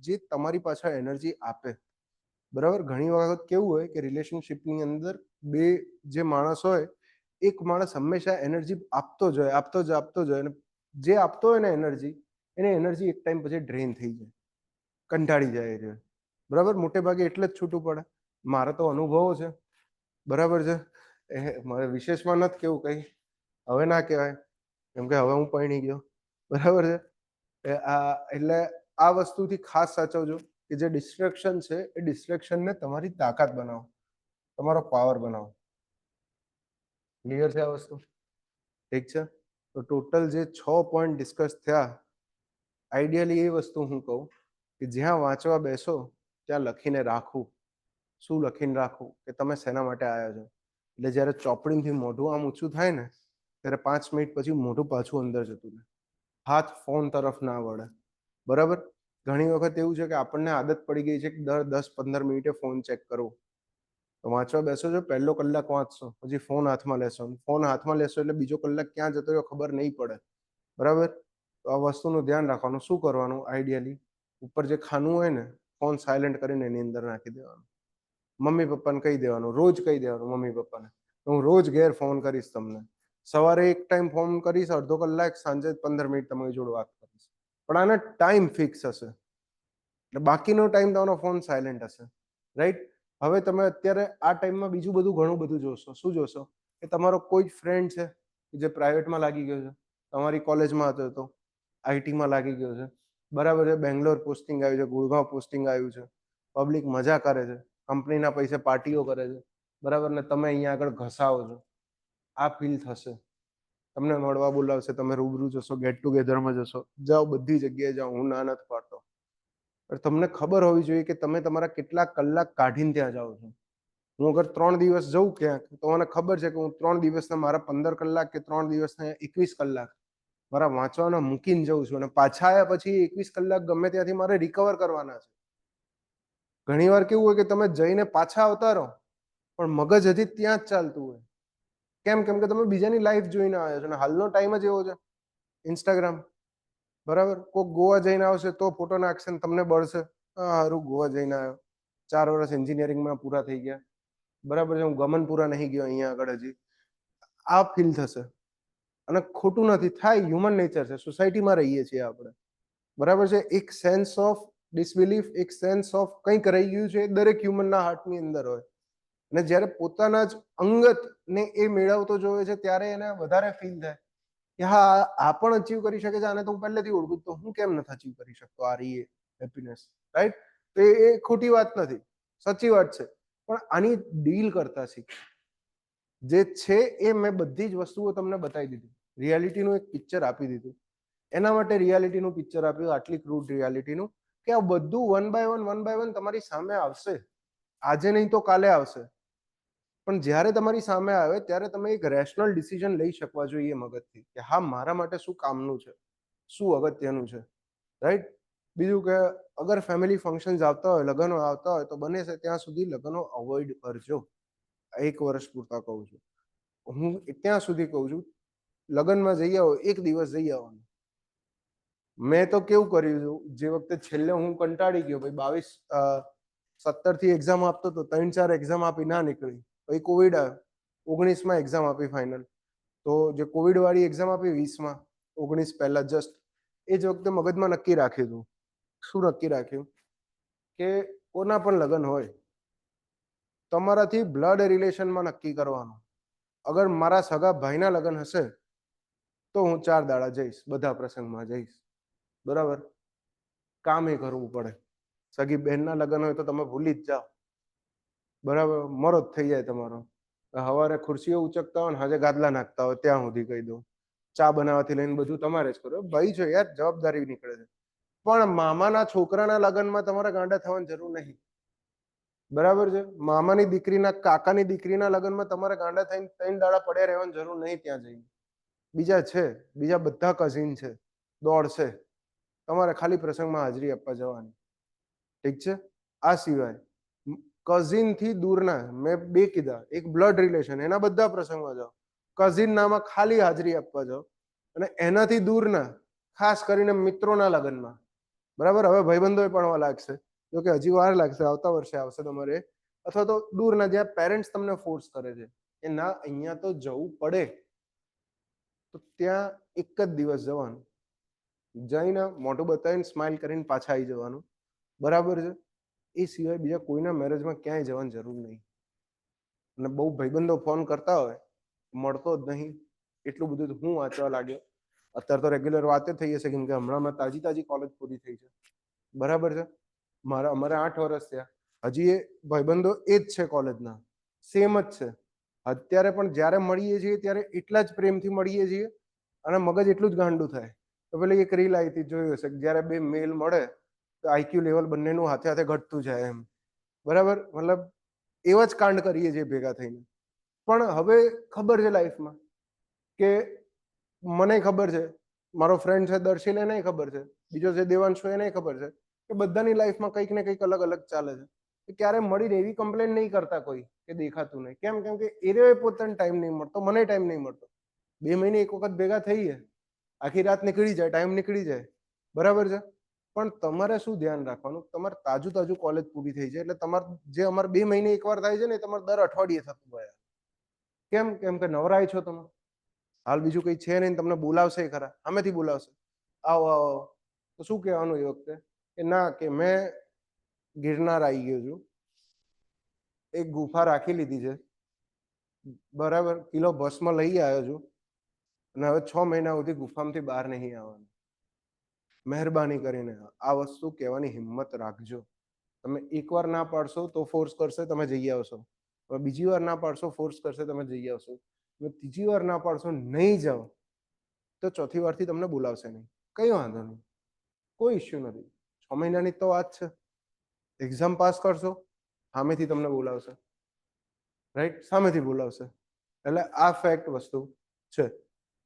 જે તમારી પાછળ એનર્જી આપે. બરાબર, ઘણી વખત કેવું હોય કે રિલેશનશિપની અંદર બે જે માણસ હોય, એક માણસ હંમેશા એનર્જી આપતો જ હોય અને જે આપતો હોય ને એનર્જી, એને એનર્જી એક ટાઈમ પછી ડ્રેન થઈ જાય, કંટાળી જાય છે. બરાબર, મોટે ભાગે એટલે જ છૂટું પડે. મારા તો અનુભવો છે. બરાબર છે. મારે વિશેષમાં નથી કેવું કઈ, હવે ના કહેવાય કેમ કે હવે હું પરણી ગયો. બરાબર છે. એટલે આ વસ્તુથી ખાસ સાચવજો કે જે ડિસ્ટ્રેક્શન છે એ ડિસ્ટ્રેક્શનને તમારી તાકાત બનાવો, તમારો પાવર બનાવો. ક્લિયર છે આ વસ્તુ? ઠીક છે. તો ટોટલ જે 6 પોઈન્ટ ડિસ્કસ થયા, આઈડિયલી એ વસ્તુ હું કહું કે જ્યાં વાંચવા બેસો ત્યાં લખીને રાખવું. શું લખીને રાખવું? કે તમે શેના માટે આવ્યા છો. એટલે જ્યારે ચોપડીથી મોઢું આમ ઊંચું થાય ને, ત્યારે 5 મિનિટ પછી મોઢું પાછું અંદર જતું રહે, હાથ ફોન તરફ ના વળે. બરાબર, ઘણી વખત એવું છે કે આપણને આદત પડી ગઈ છે કે દર 10-15 મિનિટે ફોન ચેક કરવો. તો વાંચવા બેસો છો, પહેલો કલાક વાંચશો, પછી ફોન હાથમાં લેશો એટલે બીજો કલાક ક્યાં જતો રહ્યો ખબર નહીં પડે. બરાબર, તો આ વસ્તુનું ધ્યાન રાખવાનું. શું કરવાનું? આઈડિયલી ઉપર જે ખાનું હોય ને, ફોન સાયલેન્ટ કરીને એની અંદર નાખી દેવાનું. મમ્મી પપ્પાને કહી દેવાનું, રોજ કહી દેવાનું મમ્મી પપ્પાને, હું રોજ ઘેર ફોન કરીશ તમને. સવારે એક ટાઈમ ફોન કરીશ, અડધો કલાક, સાંજે 15 મિનિટ તમારી જોડે વાત કરીશ. પણ આનો ટાઈમ ફિક્સ હશે, એટલે બાકીનો ટાઈમ તમારો ફોન સાયલેન્ટ હશે. રાઈટ? હવે તમે અત્યારે આ ટાઈમમાં બીજું બધું ઘણું બધું જોશો. શું જોશો? કે તમારો કોઈ ફ્રેન્ડ છે જે પ્રાઇવેટમાં લાગી ગયો છે, તમારી કોલેજમાં હતો તો આઈટીમાં લાગી ગયો છે. બરાબર છે, બેંગ્લોર પોસ્ટિંગ આવ્યું છે, ગુડગાંવ પોસ્ટિંગ આવ્યું છે, પબ્લિક મજા કરે છે, કંપનીના પૈસે પાર્ટીઓ કરે છે. બરાબર, ને તમે અહીંયા આગળ ઘસાવો છો. આ ફીલ થશે. તમને મળવા બોલાવશે, તમે રૂબરૂ જશો, ગેટ ટુગેધરમાં જશો, જાઓ, બધી જગ્યાએ જાઓ, હું ના નથી પાડતો. પણ તમને ખબર હોવી જોઈએ કે તમે તમારા કેટલા કલાક કાઢીને ત્યાં જાઓ છો. હું અગર 3 દિવસ જઉં ક્યાંક, તો મને ખબર છે કે હું 3 દિવસના મારા 15 કલાક કે 3 દિવસના 21 કલાક મારા વાંચવાના મૂકીને જઉં છું, અને પાછા આવ્યા પછી 21 કલાક ગમે ત્યાંથી મારે રિકવર કરવાના છે. ઘણી વાર કેવું હોય કે તમે જઈને પાછા આવતા રહો, પણ મગજ હજી ત્યાં જ ચાલતું હોય. કેમ? કે તમે બીજાની લાઈફ જોઈને આવ્યા છો, અને હાલનો ટાઈમ જ એવો છે, ઇન્સ્ટાગ્રામ. બરાબર, કોઈક ગોવા જઈને આવશે તો ફોટો નાખશે ને તમને બળશે, હા સારું ગોવા જઈને આવ્યો, 4 વર્ષ એન્જિનિયરિંગમાં પૂરા થઈ ગયા. બરાબર છે, હું ગમન પૂરા નહીં ગયો અહીંયા આગળ હજી. આ ફીલ થશે, અને ખોટું નથી, થાય, હ્યુમન નેચર છે, સોસાયટીમાં રહીએ છીએ આપણે. બરાબર છે. એક સેન્સ ઓફ ડિસબિલીફ, એક સેન્સ ઓફ કંઈક રહી ગયું છે, દરેક હ્યુમનના હાર્ટની અંદર હોય. અને જ્યારે પોતાના જ અંગત ને એ મેળવતો જોવે છે, ત્યારે એને વધારે ફીલ થાય કે હા, આ પણ અચીવ કરી શકે છે, આને તો હું પહેલેથી ઓળખું, તો હું કેમ નથી અચીવ કરી શકતો આ રહી હેપીનેસ. રાઈટ? તો એ ખોટી વાત નથી, સાચી વાત છે. પણ આની ડીલ કરતા શીખ. જે છે એ મેં બધી જ વસ્તુઓ તમને બતાવી દીધી, રિયાલિટીનું એક પિક્ચર આપી દીધું. એના માટે રિયાલિટીનું પિક્ચર આપ્યું, આટલી ક્રૂડ રિયાલિટીનું, કે આ બધું વન બાય વન તમારી સામે આવશે. આજે નહીં તો કાલે આવશે. પણ જ્યારે તમારી સામે આવે ત્યારે તમે એક રેશનલ ડિસિઝન લઈ શકવા જોઈએ મગજથી કે હા, મારા માટે શું કામનું છે, શું અગત્યનું છે. રાઈટ? બીજું કે અગર ફેમિલી ફંક્શન્સ આવતા હોય, લગ્નો આવતા હોય, તો બને છે ત્યાં સુધી લગ્નો અવોઇડ કરજો. 1 વર્ષ પૂરતા કહું છું. હું ત્યાં સુધી કહું છું, લગ્નમાં જઈ આવો, એક દિવસ જઈ આવવાનું. મેં તો કેવું કર્યું હતું, જે વખતે છેલ્લે હું કંટાળી ગયો ભાઈ, 17 થી એક્ઝામ આપતો હતો, 3-4 એક્ઝામ આપી ના નીકળી, પછી કોવિડ આવ્યો, 19માં એક્ઝામ આપી ફાઇનલ. તો જે કોવિડ વાળી એક્ઝામ આપી 20માં, 19 પહેલા જસ્ટ, એ જ વખતે મગજમાં નક્કી રાખ્યું હતું. શું નક્કી રાખ્યું? કે કોના પણ લગ્ન હોય, તમારાથી બ્લડ રિલેશનમાં નક્કી કરવાનું. અગર મારા સગા ભાઈના લગ્ન હશે તો હું 4 દાડા જઈશ, બધા પ્રસંગમાં જઈશ, બરાબર. કામ એ કરવું પડે. સગી બહેનના લગ્ન હોય તો તમે ભૂલી જ જાઓ, બરાબર, મરો જ થઈ જાય તમારો. સવારે ખુરશીઓ ઉચકતા હોય ને હાજે ગાદલા નાખતા હોય, ત્યાં સુધી કહી દઉં. ચા બનાવવાથી લઈને બધું તમારે જ કરો, ભાઈ છો યાર, જવાબદારી નીકળે છે. પણ મામાના છોકરાના લગ્નમાં તમારે ગાંડા થવાની જરૂર નહીં, બરાબર છે. મામાની દીકરીના, કાકાની દીકરીના લગ્નમાં તમારે ગાંડા થઈને 3 દાડા પડ્યા રહેવાની જરૂર નહીં. ત્યાં જઈને બીજા છે, બીજા બધા કઝિન છે, દોડશે, તમારે ખાલી પ્રસંગમાં હાજરી આપવા જવાની, ઠીક છે. આ સિવાય કઝિન થી દૂરના, મેં 2 કીધા, એક બ્લડ રિલેશન, એના બધા પ્રસંગમાં જાઓ, કઝિન નામાં ખાલી હાજરી આપવા જાઓ, અને એનાથી દૂરના, ખાસ કરીને મિત્રોના લગ્નમાં, બરાબર. હવે ભાઈબંધો પણ લાગશે, જો કે હજી વાર લાગશે, આવતા વર્ષે આવશે તમારે. અથવા તો દૂરના, જ્યાં પેરેન્ટ્સ તમને ફોર્સ કરે છે કે ના અહીંયા તો જવું પડે, તો ત્યાં એક જ દિવસ જવાનું, જઈને મોઢું બતાવીને સ્માઇલ કરીને પાછા આવી જવાનું, બરાબર છે. એ સિવાય બીજા કોઈના મેરેજમાં ક્યાંય જવાની જરૂર નહીં. અને બહુ ભાઈબંધો ફોન કરતા હોય, મળતો જ નહીં, એટલું બધું હું વાંચવા લાગ્યો. અત્યારે તો રેગ્યુલર વાત જ થઈ હશે, કેમ કે હમણાં તાજી કોલેજ પૂરી થઈ છે, બરાબર છે. અમારે 8 વર્ષ થયા, હજી એ ભાઈબંધો એ જ છે, કોલેજના સેમ જ છે. અત્યારે પણ જ્યારે મળીએ છીએ ત્યારે એટલા જ પ્રેમથી મળીએ છીએ, અને મગજ એટલું જ ગાંડું થાય. તો પેલી એક રીલ આવી હતી, જોયું હશે, જ્યારે 2 મેલ મળે તો આઈક્યુ લેવલ બંનેનું હાથે હાથે ઘટતું જાય એમ, બરાબર. મતલબ એવા જ કાંડ કરીએ છીએ ભેગા થઈને. પણ હવે ખબર છે લાઈફમાં કે મને ખબર છે, મારો ફ્રેન્ડ છે દર્શિલ, એને ખબર છે, બીજો છે દેવાંશુ, એને ખબર છે કે બધાની લાઈફમાં કંઈક ને કંઈક અલગ અલગ ચાલે છે. ક્યારે મળીને એવી કમ્પ્લેન નહીં કરતા કોઈ કે દેખાતું નહીં. કેમ કે એ પોતાનો ટાઈમ નહીં મળતો, મને ટાઈમ નહીં મળતો. 2 મહિને એક વખત ભેગા થઈએ, આખી રાત નીકળી જાય, ટાઈમ નીકળી જાય, બરાબર છે. પણ તમારે શું ધ્યાન રાખવાનું, તમારે તાજું કોલેજ પૂરી થઈ જાય એટલે તમારે જે અમારે 2 મહિને એકવાર થાય છે ને, એ તમારે દર અઠવાડિયે થતું હોય. કેમ કે નવરાય છો તમે, હાલ બીજું કઈ છે નહીં, તમને બોલાવશે ખરા, સામેથી બોલાવશે, આવો આવો. તો શું કહેવાનું એ વખતે કે ના, કે મેં ગિરનાર આવી ગયો છું, એક ગુફા રાખી લીધી છે, બરાબર, કિલો ભસ્મ લઈ આવ્યો છું, અને હવે 6 મહિના સુધી ગુફામાંથી બહાર નહીં આવવાનું. મહેરબાની કરીને આ વસ્તુ કહેવાની હિંમત રાખજો. તમે એકવાર ના પાડશો તો ફોર્સ કરશે, તમે જઈ આવશો. બીજી વાર ના પાડશો, ફોર્સ કરશે, તમે જઈ આવશો. ત્રીજી વાર ના પાડશો, નહીં જાઓ, તો ચોથી વારથી તમને બોલાવશે નહીં. કઈ વાંધો નહીં, કોઈ ઇસ્યુ નથી. 6 મહિનાની તો વાત છે. એક્ઝામ પાસ કરશો, સામેથી તમને બોલાવશે, રાઈટ, સામેથી બોલાવશે. એટલે આ ફેક્ટ વસ્તુ છે.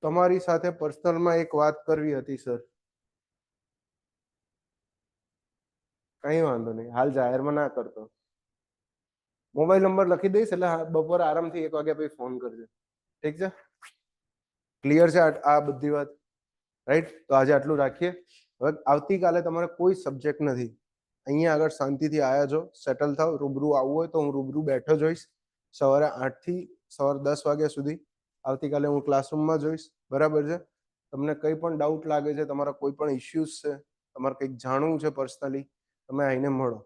તમારી સાથે પર્સનલમાં એક વાત કરવી હતી સર. કઈ વાંધો નહીં, હાલ જાહેરમાં ના કરતો. મોબાઈલ નંબર લખી દઈશ, એટલે બપોર આરામથી 1 વાગ્યા પછી ફોન કરજો, ઠીક છે. ક્લિયર છે આ બધી વાત, રાઈટ. તો આજે આટલું રાખીએ. હવે આવતીકાલે તમારે કોઈ સબ્જેક્ટ નથી. અહીંયા આગળ શાંતિથી આવ્યા છો, સેટલ થાવ. રૂબરૂ આવવું હોય તો હું રૂબરૂ બેઠો જોઈશ, સવારે 8 થી સવારે 10 વાગ્યા સુધી. આવતીકાલે હું ક્લાસરૂમમાં જોઈશ, બરાબર છે. તમને કંઈ પણ ડાઉટ લાગે છે, તમારા કોઈ પણ ઇશ્યુઝ છે, તમારે કંઈક જાણવું છે પર્સનલી, તમે આવીને મળો.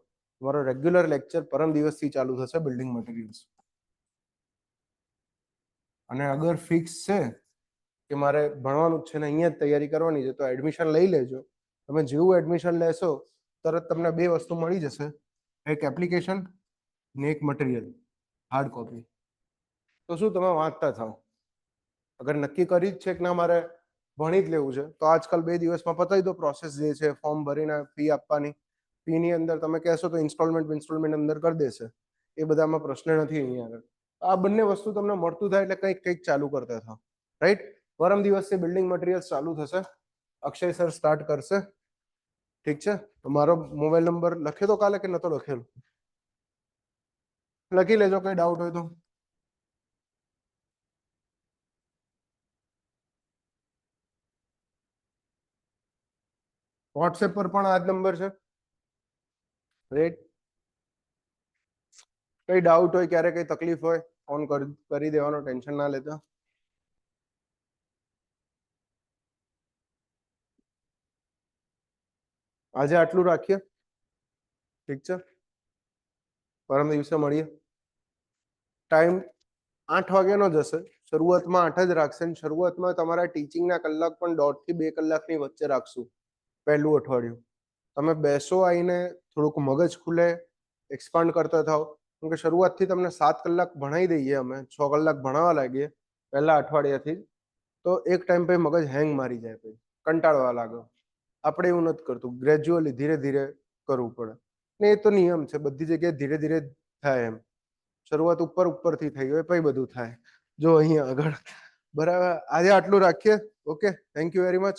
તમારો રેગ્યુલર લેક્ચર પરમ દિવસથી ચાલુ થશે, બિલ્ડિંગ મટીરિયલ્સ. અને અગર ફિક્સ છે કે મારે ભણવાનું જ છે ને અહીંયા જ તૈયારી કરવાની છે, તો એડમિશન લઈ લેજો. તમે જેવું એડમિશન લેશો તરત તમને 2 વસ્તુ મળી જશે, એક એપ્લિકેશન ને એક મટીરિયલ, હાર્ડ કોપી. તો શું તમે વાંચતા થાવ. અગર નક્કી કરી જ છે કે ના મારે ભણી જ લેવું છે, તો આજકાલ 2 દિવસમાં પતાવી દો પ્રોસેસ જે છે, ફોર્મ ભરીને ફી આપવાની. ફીની અંદર તમે કહેશો તો ઇન્સ્ટોલમેન્ટ અંદર કરી દેશે. એ બધામાં પ્રશ્ન નથી અહીંયા આગળ. આ બંને વસ્તુ તમને મળતું થાય એટલે કંઈક ચાલુ કરતા થાવ, રાઈટ. પરમ દિવસથી બિલ્ડિંગ મટીરિયલ્સ ચાલુ થશે, અક્ષય સર સ્ટાર્ટ કરશે. ઠીક છે, તો મારો મોબાઈલ નંબર લખ્યો તો કાલે કે નતો લખેલો? લખી લેજો, કઈ ડાઉટ હોય તો. વોટ્સએપ પર પણ આ જ નંબર છે. રાઈટ. કઈ ડાઉટ હોય, ક્યારે કઈ તકલીફ હોય, ફોન કરી દેવાનો, ટેન્શન ના લેતા. આજે આટલું રાખીએ, ઠીક છે. પરમ દિવસે મળીએ. ટાઈમ 8 વાગ્યાનો જ હશે. શરૂઆતમાં 8 જ રાખશે. શરૂઆતમાં તમારા ટીચિંગના કલાક પણ 1.5 થી 2 કલાકની વચ્ચે રાખશું. પહેલું અઠવાડિયું તમે બેસો, આવીને થોડુંક મગજ ખુલે, એક્સપાન્ડ કરતા થાવ. કેમ કે શરૂઆતથી તમને 7 કલાક ભણાવી દઈએ, અમે 6 કલાક ભણાવવા લાગીએ પહેલા અઠવાડિયાથી, તો એક ટાઈમ પછી મગજ હેંગ મારી જાય, પછી કંટાળવા લાગે. આપણે એવું નથી કરતું, ગ્રેજ્યુઅલી ધીરે ધીરે કરવું પડે ને. એ તો નિયમ છે, બધી જગ્યાએ ધીરે ધીરે થાય. એમ શરૂઆત ઉપરથી થઈ હોય પછી બધું થાય. જો અહીંયા આગળ બરાબર. આજે આટલું રાખીએ. Okay, thank you very much.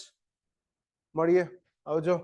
મળીએ, આવજો.